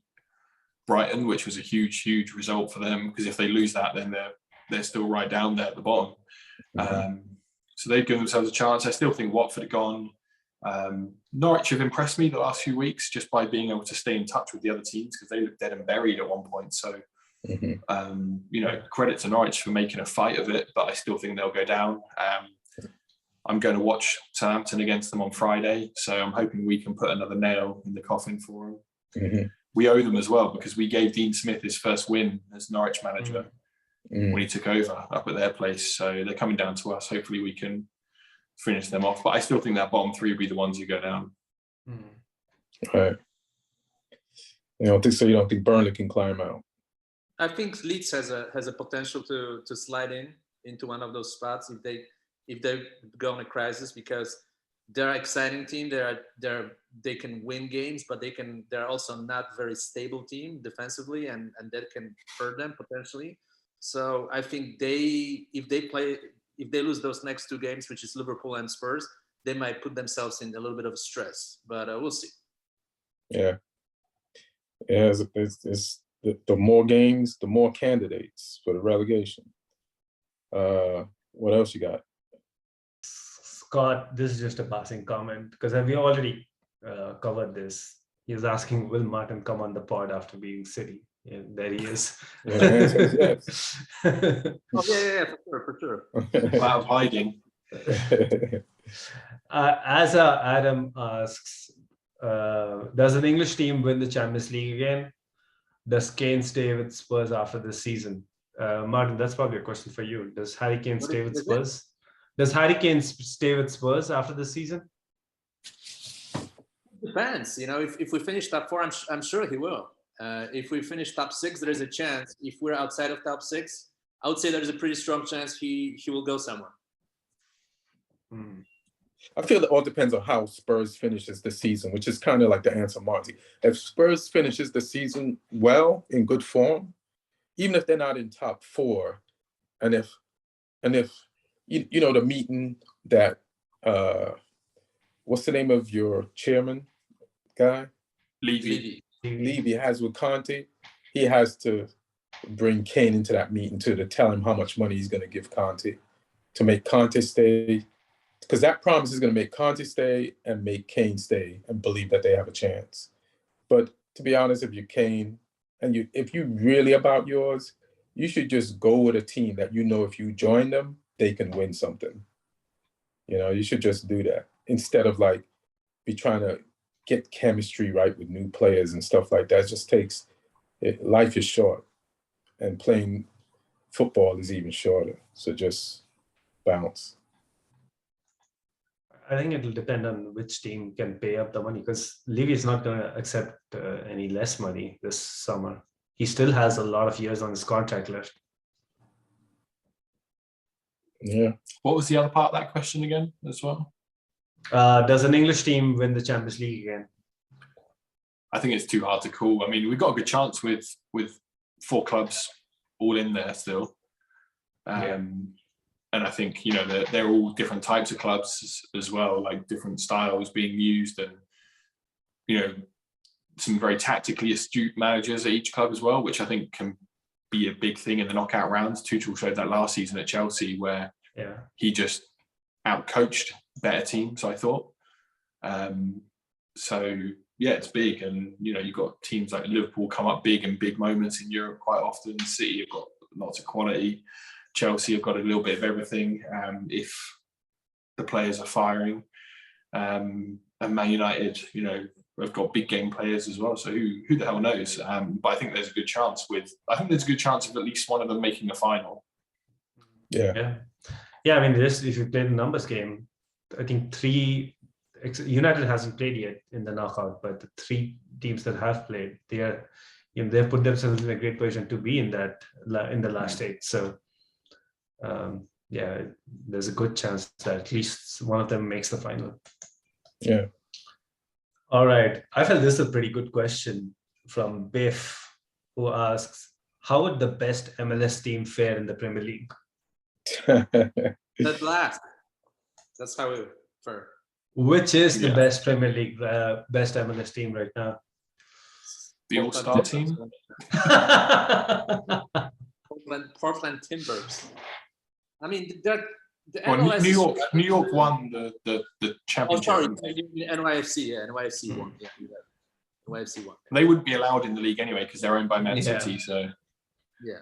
Brighton, which was a huge result for them, because if they lose that, then they're still right down there at the bottom. So they've given themselves a chance. I still think Watford are gone. Norwich have impressed me the last few weeks just by being able to stay in touch with the other teams, because they looked dead and buried at one point. So, credit to Norwich for making a fight of it, but I still think they'll go down. I'm going to watch Southampton against them on Friday, so I'm hoping we can put another nail in the coffin for them. We owe them as well, because we gave Dean Smith his first win as Norwich manager when he took over up at their place. So they're coming down to us. Hopefully we can finish them off. But I still think that bottom three will be the ones who go down. Right. You don't think Burnley can climb out? I think Leeds has a potential to slide into one of those spots if they go in a crisis, because they're an exciting team. They can win games, but they're also not very stable team defensively, and that can hurt them potentially. So I think if they lose those next two games, which is Liverpool and Spurs, they might put themselves in a little bit of stress. But we'll see. Yeah. It's the more games, the more candidates for the relegation. What else you got? Scott, this is just a passing comment, because we already covered this. He's asking, will Martin come on the pod after beating City? Yeah, there he is. Yeah, the answer is yes. For sure. Out of hiding. As Adam asks, does an English team win the Champions League again? Does Kane stay with Spurs after this season? Martin, that's probably a question for you. Does Harry Kane stay with Spurs? Does Harry Kane stay with Spurs after the season? Depends. If we finish top four, I'm sure he will. If we finish top six, there is a chance. If we're outside of top six, I would say there's a pretty strong chance he will go somewhere. I feel it all depends on how Spurs finishes the season, which is kind of like the answer, Marty. If Spurs finishes the season well, in good form, even if they're not in top four, and if the meeting that what's the name of your chairman guy? Levy has with Conte, he has to bring Kane into that meeting to tell him how much money he's going to give Conte to make Conte stay, because that promise is going to make Conte stay and make Kane stay and believe that they have a chance. But to be honest, if you're Kane and if you're really about yours, you should just go with a team that if you join them, they can win something. You should just do that instead of be trying to get chemistry right with new players and stuff like that. It just takes it. Life is short, and playing football is even shorter. So just bounce. I think it'll depend on which team can pay up the money, because Levy is not going to accept any less money this summer. He still has a lot of years on his contract left. Yeah. What was the other part of that question again as well? Does an English team win the Champions League again? I think it's too hard to call. I mean, we've got a good chance with 4 clubs all in there still. And I think, they're all different types of clubs as well, like different styles being used, and, some very tactically astute managers at each club as well, which I think can be a big thing in the knockout rounds. Tuchel showed that last season at Chelsea, where he just outcoached better teams, I thought. So yeah, it's big, and you've got teams like Liverpool come up big in big moments in Europe quite often. City have got lots of quality. Chelsea have got a little bit of everything if the players are firing. And Man United, have got big game players as well. So who the hell knows? But I think there's a good chance of at least one of them making a final. Yeah. I mean, if you play the numbers game, I think United hasn't played yet in the knockout, but the 3 teams that have played, they've put themselves in a great position to be in the last 8. So there's a good chance that at least one of them makes the final. Yeah. All right. I felt this is a pretty good question from Biff, who asks, how would the best MLS team fare in the Premier League? That last. That's how we fare. Which is the best Premier League, best MLS team right now? The All-Star team? Portland Timbers. I mean, the MLS New York won the championship. Oh, sorry, NYFC. Yeah, NYFC won. Yeah, NYFC won. They wouldn't be allowed in the league anyway because they're owned by Man City. So yeah.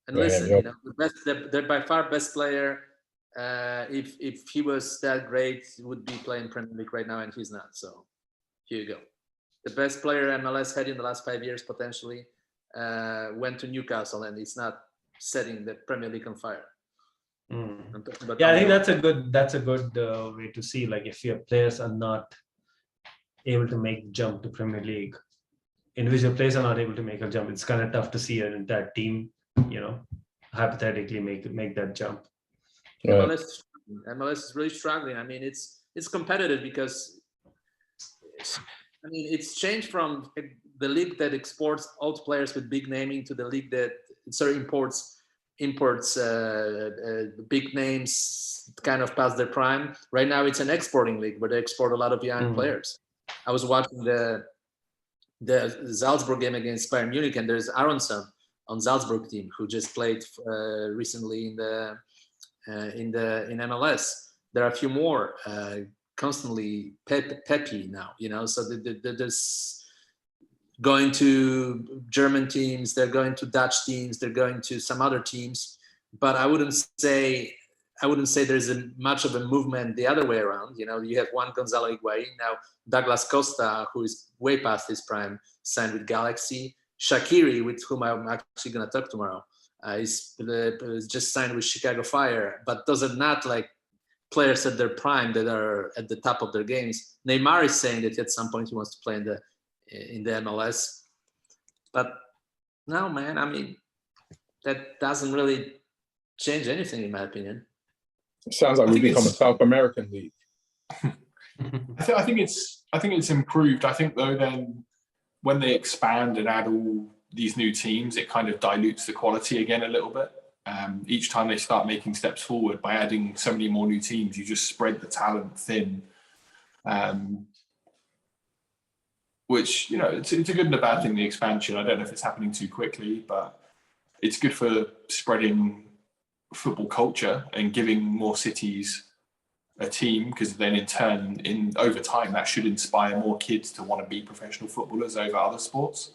And listen, the by far best player. If he was that great, would be playing Premier League right now, and he's not. So here you go. The best player MLS had in the last 5 years potentially went to Newcastle, and it's not setting the Premier League on fire. I think that's a good way to see, like, if your players are not able to make the jump to Premier League, individual players are not able to make a jump. It's kind of tough to see an entire team, hypothetically make that jump. MLS is really struggling. I mean, it's competitive because it's changed from the league that exports old players with big naming to the league that imports big names kind of past their prime. Right now, it's an exporting league where they export a lot of young players. I was watching the Salzburg game against Bayern Munich, and there's Aronson on Salzburg team who just played recently in MLS. There are a few more constantly peppy now, so there's going to German teams, they're going to Dutch teams, they're going to some other teams, but I wouldn't say there's much of a movement the other way around. You have Juan Gonzalo Higuain, now Douglas Costa, who is way past his prime, signed with Galaxy. Shaqiri, with whom I'm actually going to talk tomorrow, is just signed with Chicago Fire, but those are not like players at their prime that are at the top of their games. Neymar is saying that at some point he wants to play in the MLS, but no, man, I mean, that doesn't really change anything in my opinion. It sounds like we become a South American league. I think it's improved. I think though, then when they expand and add all these new teams, it kind of dilutes the quality again a little bit. Each time they start making steps forward by adding so many more new teams, you just spread the talent thin. Which, it's a good and a bad thing, the expansion. I don't know if it's happening too quickly, but it's good for spreading football culture and giving more cities a team, because then in turn, over time, that should inspire more kids to want to be professional footballers over other sports.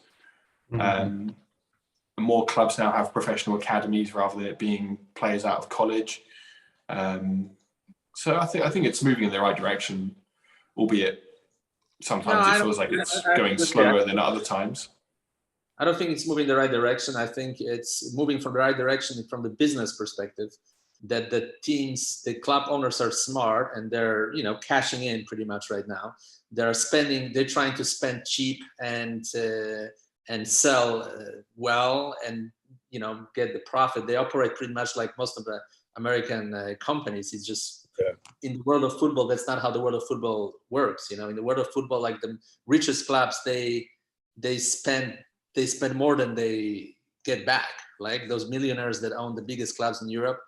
More clubs now have professional academies rather than it being players out of college. So I think it's moving in the right direction, albeit sometimes it feels like it's going slower than other times. I don't think it's moving in the right direction. I think it's moving from the right direction from the business perspective, that the club owners are smart and they're, cashing in pretty much right now. They're trying to spend cheap and sell well and, get the profit. They operate pretty much like most of the American companies. It's just in the world of football, that's not how the world of football works. In the world of football, like the richest clubs, they spend more than they get back. Like those millionaires that own the biggest clubs in Europe,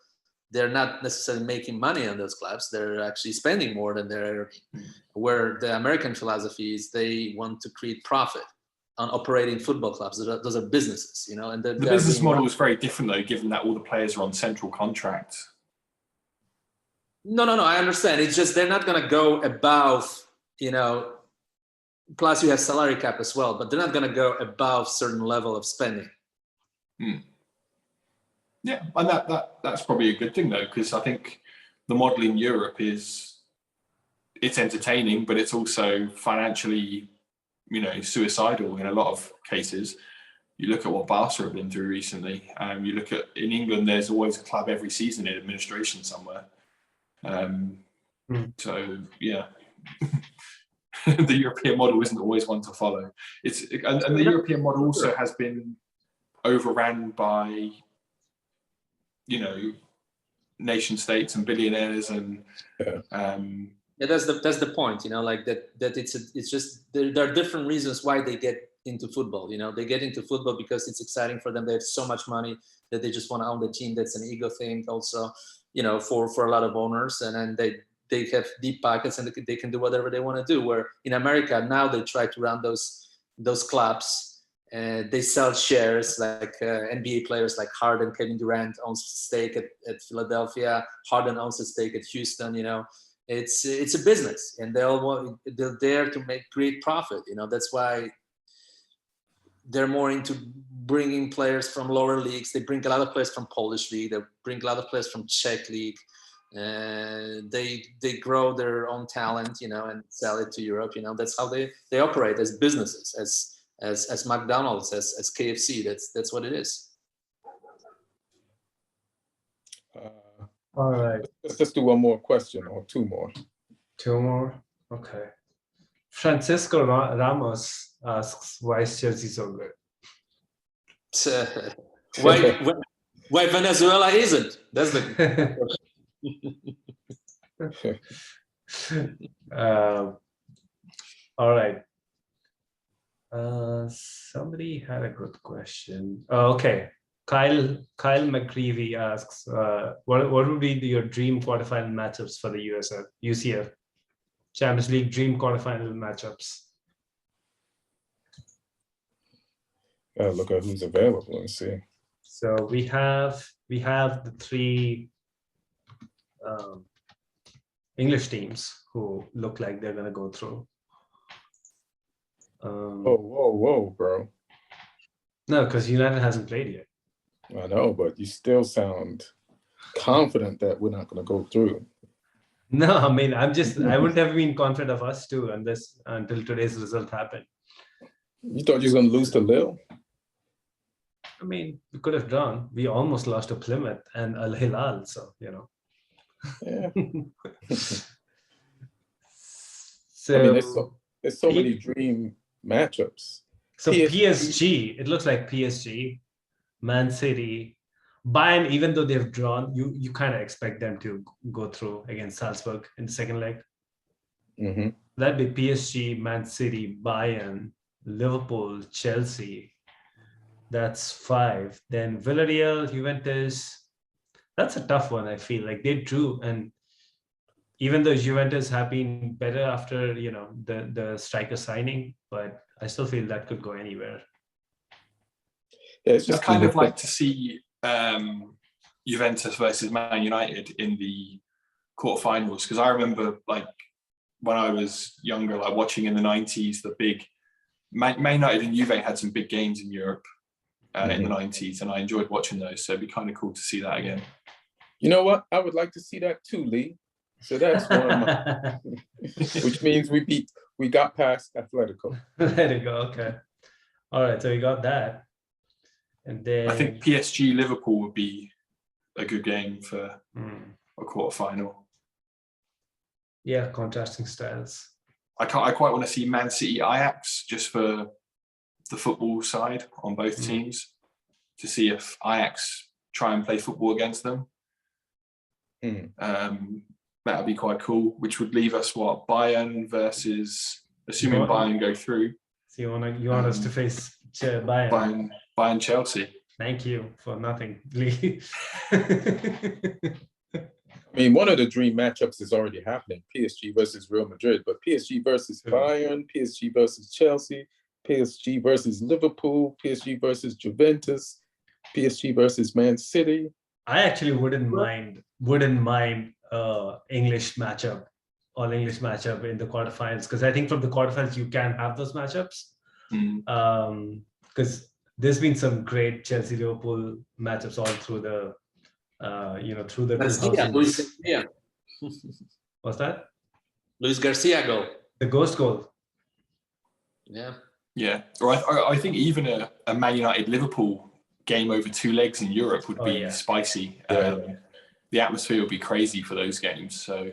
they're not necessarily making money on those clubs. They're actually spending more than they're earning. Where the American philosophy is they want to create profit on operating football clubs. Those are businesses, and the business model is very different though, given that all the players are on central contracts. No. I understand. It's just they're not going to go above plus you have salary cap as well, but they're not going to go above certain level of spending. Yeah, and that's probably a good thing though, because I think the model in Europe it's entertaining, but it's also financially, suicidal in a lot of cases. You look at what Barca have been through recently. You look at in England, there's always a club every season in administration somewhere. So yeah, the European model isn't always one to follow. And the European model also has been overran by, nation states and billionaires and. Yeah, that's the point. Like that it's just there are different reasons why they get into football. They get into football because it's exciting for them. They have so much money that they just want to own the team. That's an ego thing also, for a lot of owners. And then they have deep pockets and they can do whatever they want to do. Where in America now they try to run those clubs. They sell shares, like NBA players like Harden, Kevin Durant owns a stake at Philadelphia. Harden owns a stake at Houston. It's a business, and they're there to make great profit. That's why they're more into bringing players from lower leagues. They bring a lot of players from Polish league. They bring a lot of players from Czech league. They grow their own talent, and sell it to Europe. That's how they operate as businesses, as McDonald's, as KFC. That's what it is. All right. Let's just do one more question or two more. Two more? Okay. Francisco Ramos asks, why is Chelsea so good? Why Venezuela isn't? That's the all right. Somebody had a good question. Oh, okay. Kyle McCreevy asks, what would be your dream quarterfinal matchups for the UCF Champions League dream quarterfinal matchups? Look at who's available and see. So we have the three English teams who look like they're gonna go through. Whoa, bro. No, because United hasn't played yet. I know, but you still sound confident that we're not going to go through. No, I mean, I wouldn't have been confident of us too until today's result happened. You thought you were going to lose to Lille? I mean, we could have drawn. We almost lost to Plymouth and Al Hilal, so, Yeah. So, I mean, there's so many dream matchups. So PSG, it looks like PSG, Man City, Bayern, even though they've drawn, you kind of expect them to go through against Salzburg in the second leg. Mm-hmm. That'd be PSG, Man City, Bayern, Liverpool, Chelsea. That's 5. Then Villarreal, Juventus. That's a tough one, I feel. Like they drew, and even though Juventus have been better after, the striker signing, but I still feel that could go anywhere. Yeah, it's just kind of like to see Juventus versus Man United in the quarterfinals, because I remember like when I was younger, like watching in the 90s, the big Man United and Juve had some big games in Europe in the 90s, and I enjoyed watching those. So it'd be kind of cool to see that again. You know what? I would like to see that too, Lee. So that's one of my, which means we got past Atletico. Atletico, okay. All right, so we got that. And then I think PSG Liverpool would be a good game for a quarterfinal. Yeah, contrasting styles. I quite want to see Man City Ajax just for the football side on both teams, to see if Ajax try and play football against them. That would be quite cool, which would leave us Bayern versus, assuming Bayern go through. So you want us to face Bayern? Bayern Chelsea. Thank you for nothing, Lee. I mean, one of the dream matchups is already happening: PSG versus Real Madrid. But PSG versus Bayern, PSG versus Chelsea, PSG versus Liverpool, PSG versus Juventus, PSG versus Man City. I actually wouldn't mind English matchup all English matchup in the quarterfinals, because I think from the quarterfinals you can have those matchups. Because there's been some great Chelsea Liverpool matchups all through the through the 2000s. Luis Garcia. What's that? Luis Garcia goal. The ghost goal. Yeah. Or I think even a Man United Liverpool game over 2 legs in Europe would be spicy. The atmosphere would be crazy for those games. So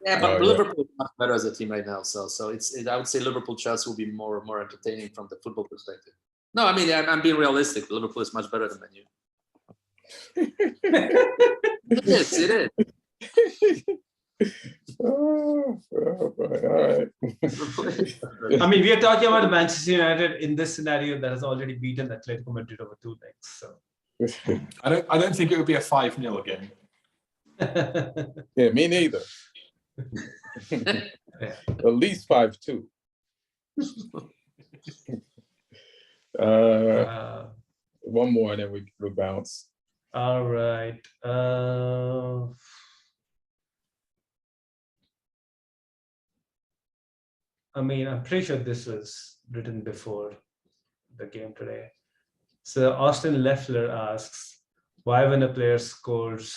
yeah, but Liverpool is much better as a team right now. So I would say Liverpool Chelsea will be more entertaining from the football perspective. No, I mean I'm being realistic. Liverpool is much better than Man U. It is. All right. I mean, we are talking about Manchester United in this scenario that has already beaten Atletico Madrid over 2 legs. So I don't think it would be a 5-0 again. Yeah, me neither. At least 5-2. One more and then we bounce. All right. I mean, I'm pretty sure this was written before the game today. So Austin Leffler asks, why when a player scores,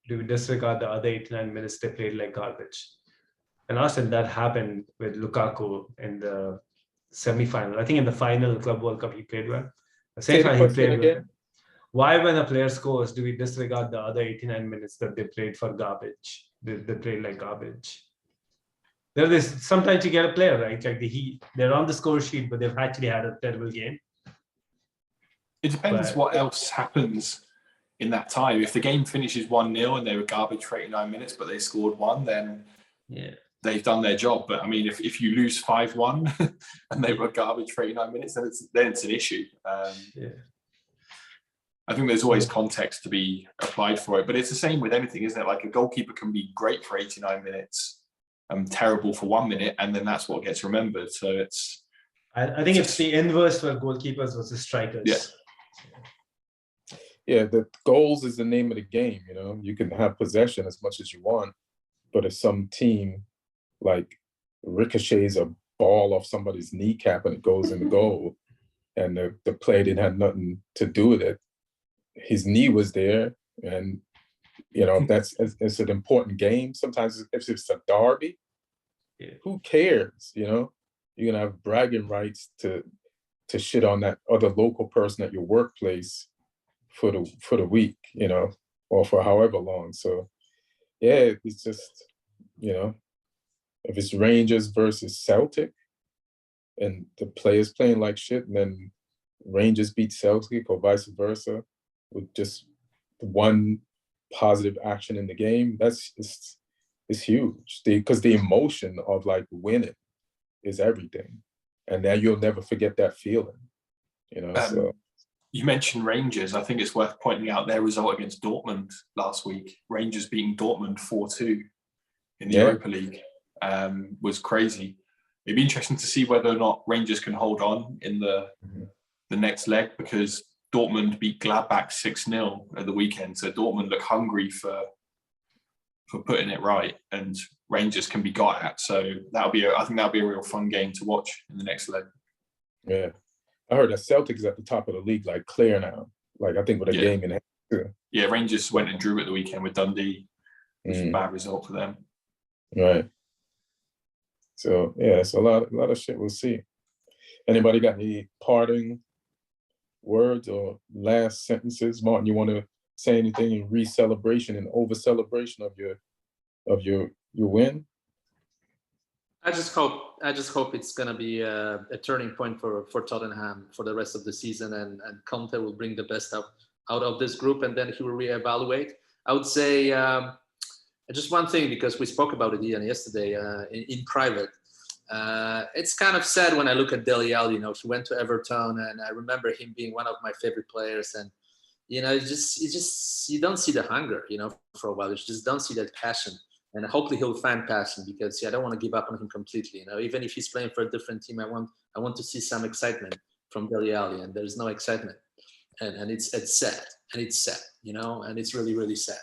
do we disregard the other 89 minutes they played like garbage? And Austin, that happened with Lukaku in the semi-final. I think in the final Club World Cup he played well. The semi-final he played well. Why when a player scores, do we disregard the other 89 minutes that they played for garbage? They played like garbage. Sometimes you get a player, right? Like they're on the score sheet, but they've actually had a terrible game. It depends what else happens in that time. If the game finishes 1-0 and they were garbage for 89 minutes, but they scored 1, then they've done their job. But I mean, if you lose 5-1 and they were garbage for 89 minutes, then it's an issue. I think there's always context to be applied for it, but it's the same with anything, isn't it? Like a goalkeeper can be great for 89 minutes, terrible for 1 minute, and then that's what gets remembered. So I think it's the inverse for goalkeepers versus strikers. Yeah, the goals is the name of the game. You know, you can have possession as much as you want, but if some team like ricochets a ball off somebody's kneecap and it goes in the goal, and the player didn't have nothing to do with it, his knee was there, and you know it's an important game. Sometimes if it's a derby, who cares? You know, you're gonna have bragging rights to shit on that other local person at your workplace for the week, you know, or for however long. So yeah, it's just, you know, if it's Rangers versus Celtic and the players playing like shit, and then Rangers beat Celtic or vice versa with just one positive action in the game, it's huge, because the emotion of like winning is everything, and now you'll never forget that feeling, you know. So you mentioned Rangers. I think it's worth pointing out their result against Dortmund last week. Rangers beating Dortmund 4-2 in the Europa League was crazy. It'd be interesting to see whether or not Rangers can hold on in the next leg, because Dortmund beat Gladbach 6-0 at the weekend. So Dortmund look hungry for putting it right, and Rangers can be got at. So I think that'll be a real fun game to watch in the next leg. Yeah. I heard that Celtic is at the top of the league, like clear now. Like I think with a game in hand. Yeah, Rangers went and drew at the weekend with Dundee. It was a bad result for them. Right. So yeah, it's a lot of shit we'll see. Anybody got any parting words or last sentences? Martin, you want to say anything in re-celebration and over-celebration of your win? I just hope it's going to be a turning point for Tottenham for the rest of the season, and Conte will bring the best out of this group, and then he will reevaluate. I would say just one thing, because we spoke about it, Ian, yesterday in private. It's kind of sad when I look at Dele Alli. You know, he went to Everton, and I remember him being one of my favorite players. And you know, you don't see the hunger, you know, for a while. You just don't see that passion. And hopefully he'll find passion, because I don't want to give up on him completely. You know, even if he's playing for a different team, I want to see some excitement from Dele Alli, and there's no excitement, and it's sad, you know, and it's really, really sad.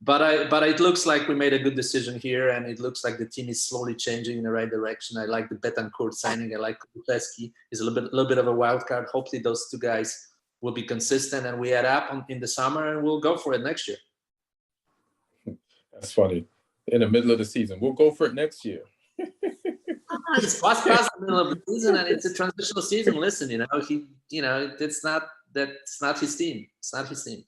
But it looks like we made a good decision here, and it looks like the team is slowly changing in the right direction. I like the Betancourt signing. I like Kuleski. He's a little bit of a wild card. Hopefully those two guys will be consistent, and we add up in the summer, and we'll go for it next year. That's funny. In the middle of the season, we'll go for it next year. It's past the middle of the season, and it's a transitional season. Listen, that's not his team. It's not his team.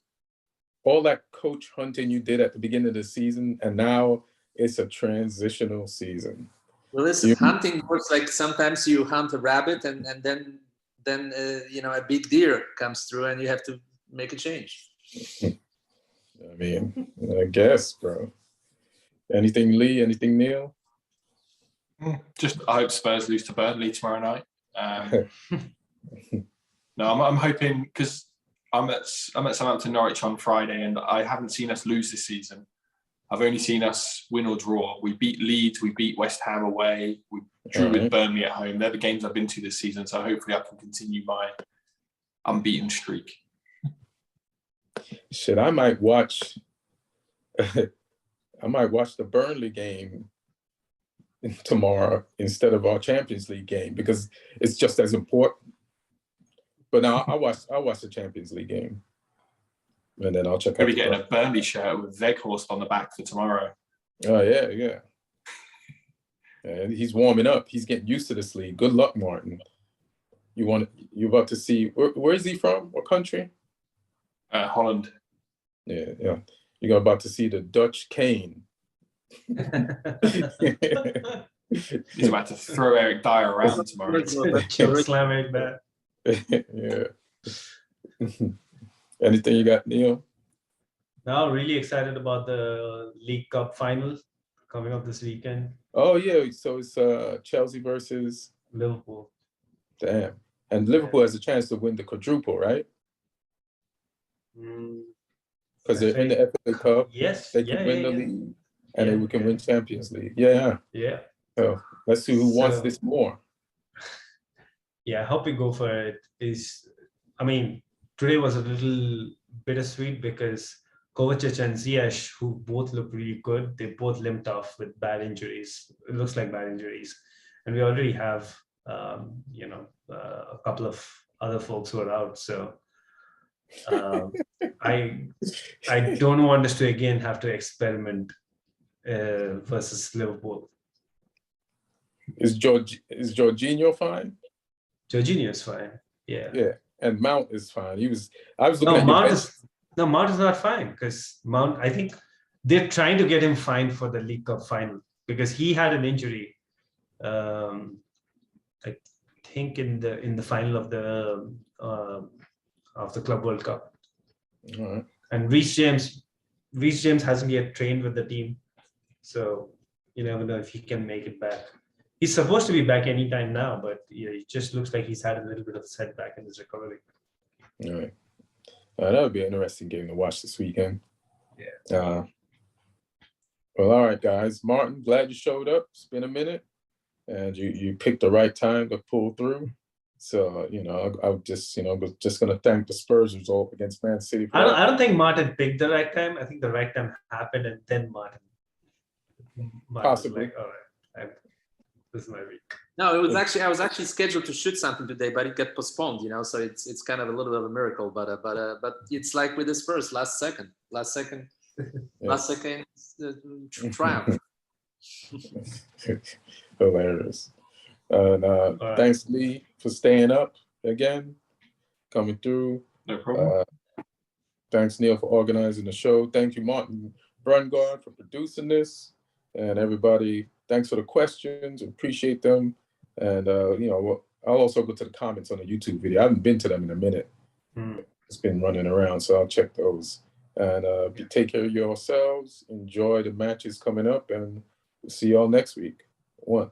All that coach hunting you did at the beginning of the season, and now it's a transitional season. Well, listen, hunting works like sometimes you hunt a rabbit, and then a big deer comes through, and you have to make a change. I mean, I guess, bro. Anything, Lee? Anything, Neil? Just I hope Spurs lose to Burnley tomorrow night. No, I'm hoping, because I'm at Southampton Norwich on Friday, and I haven't seen us lose this season. I've only seen us win or draw. We beat Leeds, we beat West Ham away, we drew with Burnley at home. They're the games I've been to this season, so hopefully I can continue my unbeaten streak. Shit, I might watch the Burnley game tomorrow instead of our Champions League game, because it's just as important. But now I'll watch the Champions League game, and then I'll check out. Maybe getting a Burnley shirt with Weghorst on the back for tomorrow. Oh yeah. And he's warming up. He's getting used to this league. Good luck, Martin. You're about to see. Where is he from? What country? Holland. Yeah. You're about to see the Dutch Kane. He's about to throw Eric Dyer around tomorrow. Slam Eric Dyer. Yeah. Anything you got, Neil? No, really excited about the League Cup final coming up this weekend. Oh yeah, so it's Chelsea versus Liverpool. Damn. And Liverpool has a chance to win the quadruple, right? Because they're in the FA Cup. Yes. They can win the league, and then we can win Champions League. Yeah. So let's see who wants this more. Yeah, I hope we go for it. Today was a little bittersweet because Kovacic and Ziyech, who both look really good, they both limped off with bad injuries. It looks like bad injuries. And we already have, a couple of other folks who are out. So I don't want us to again have to experiment versus Liverpool. Is Jorginho fine? Jorginho is fine. Yeah. And Mount is fine. I was looking at Mount is not fine, because Mount, I think they're trying to get him fine for the League Cup final because he had an injury. I think in the final of the Club World Cup. All right. And Reece James hasn't yet trained with the team, so you never know if he can make it back. He's supposed to be back anytime now, but it just looks like he's had a little bit of a setback in his recovery. All right. That would be an interesting game to watch this weekend. Yeah. Well, all right, guys. Martin, glad you showed up. It's been a minute, and you picked the right time to pull through. So, I'm just going to thank the Spurs result against Man City. I don't think Martin picked the right time. I think the right time happened, and then Martin possibly. Was like, all right, this is my week. No, I was actually scheduled to shoot something today, but it got postponed. So it's kind of a little bit of a miracle. But it's like with the Spurs, last second triumph. Hilarious. Thanks, Lee, for staying up again, coming through. No problem. Thanks, Neil, for organizing the show. Thank you, Martin Brungardt, for producing this. And everybody, thanks for the questions. Appreciate them. And, I'll also go to the comments on the YouTube video. I haven't been to them in a minute. It's been running around, so I'll check those. And take care of yourselves. Enjoy the matches coming up, and we'll see y'all next week. One.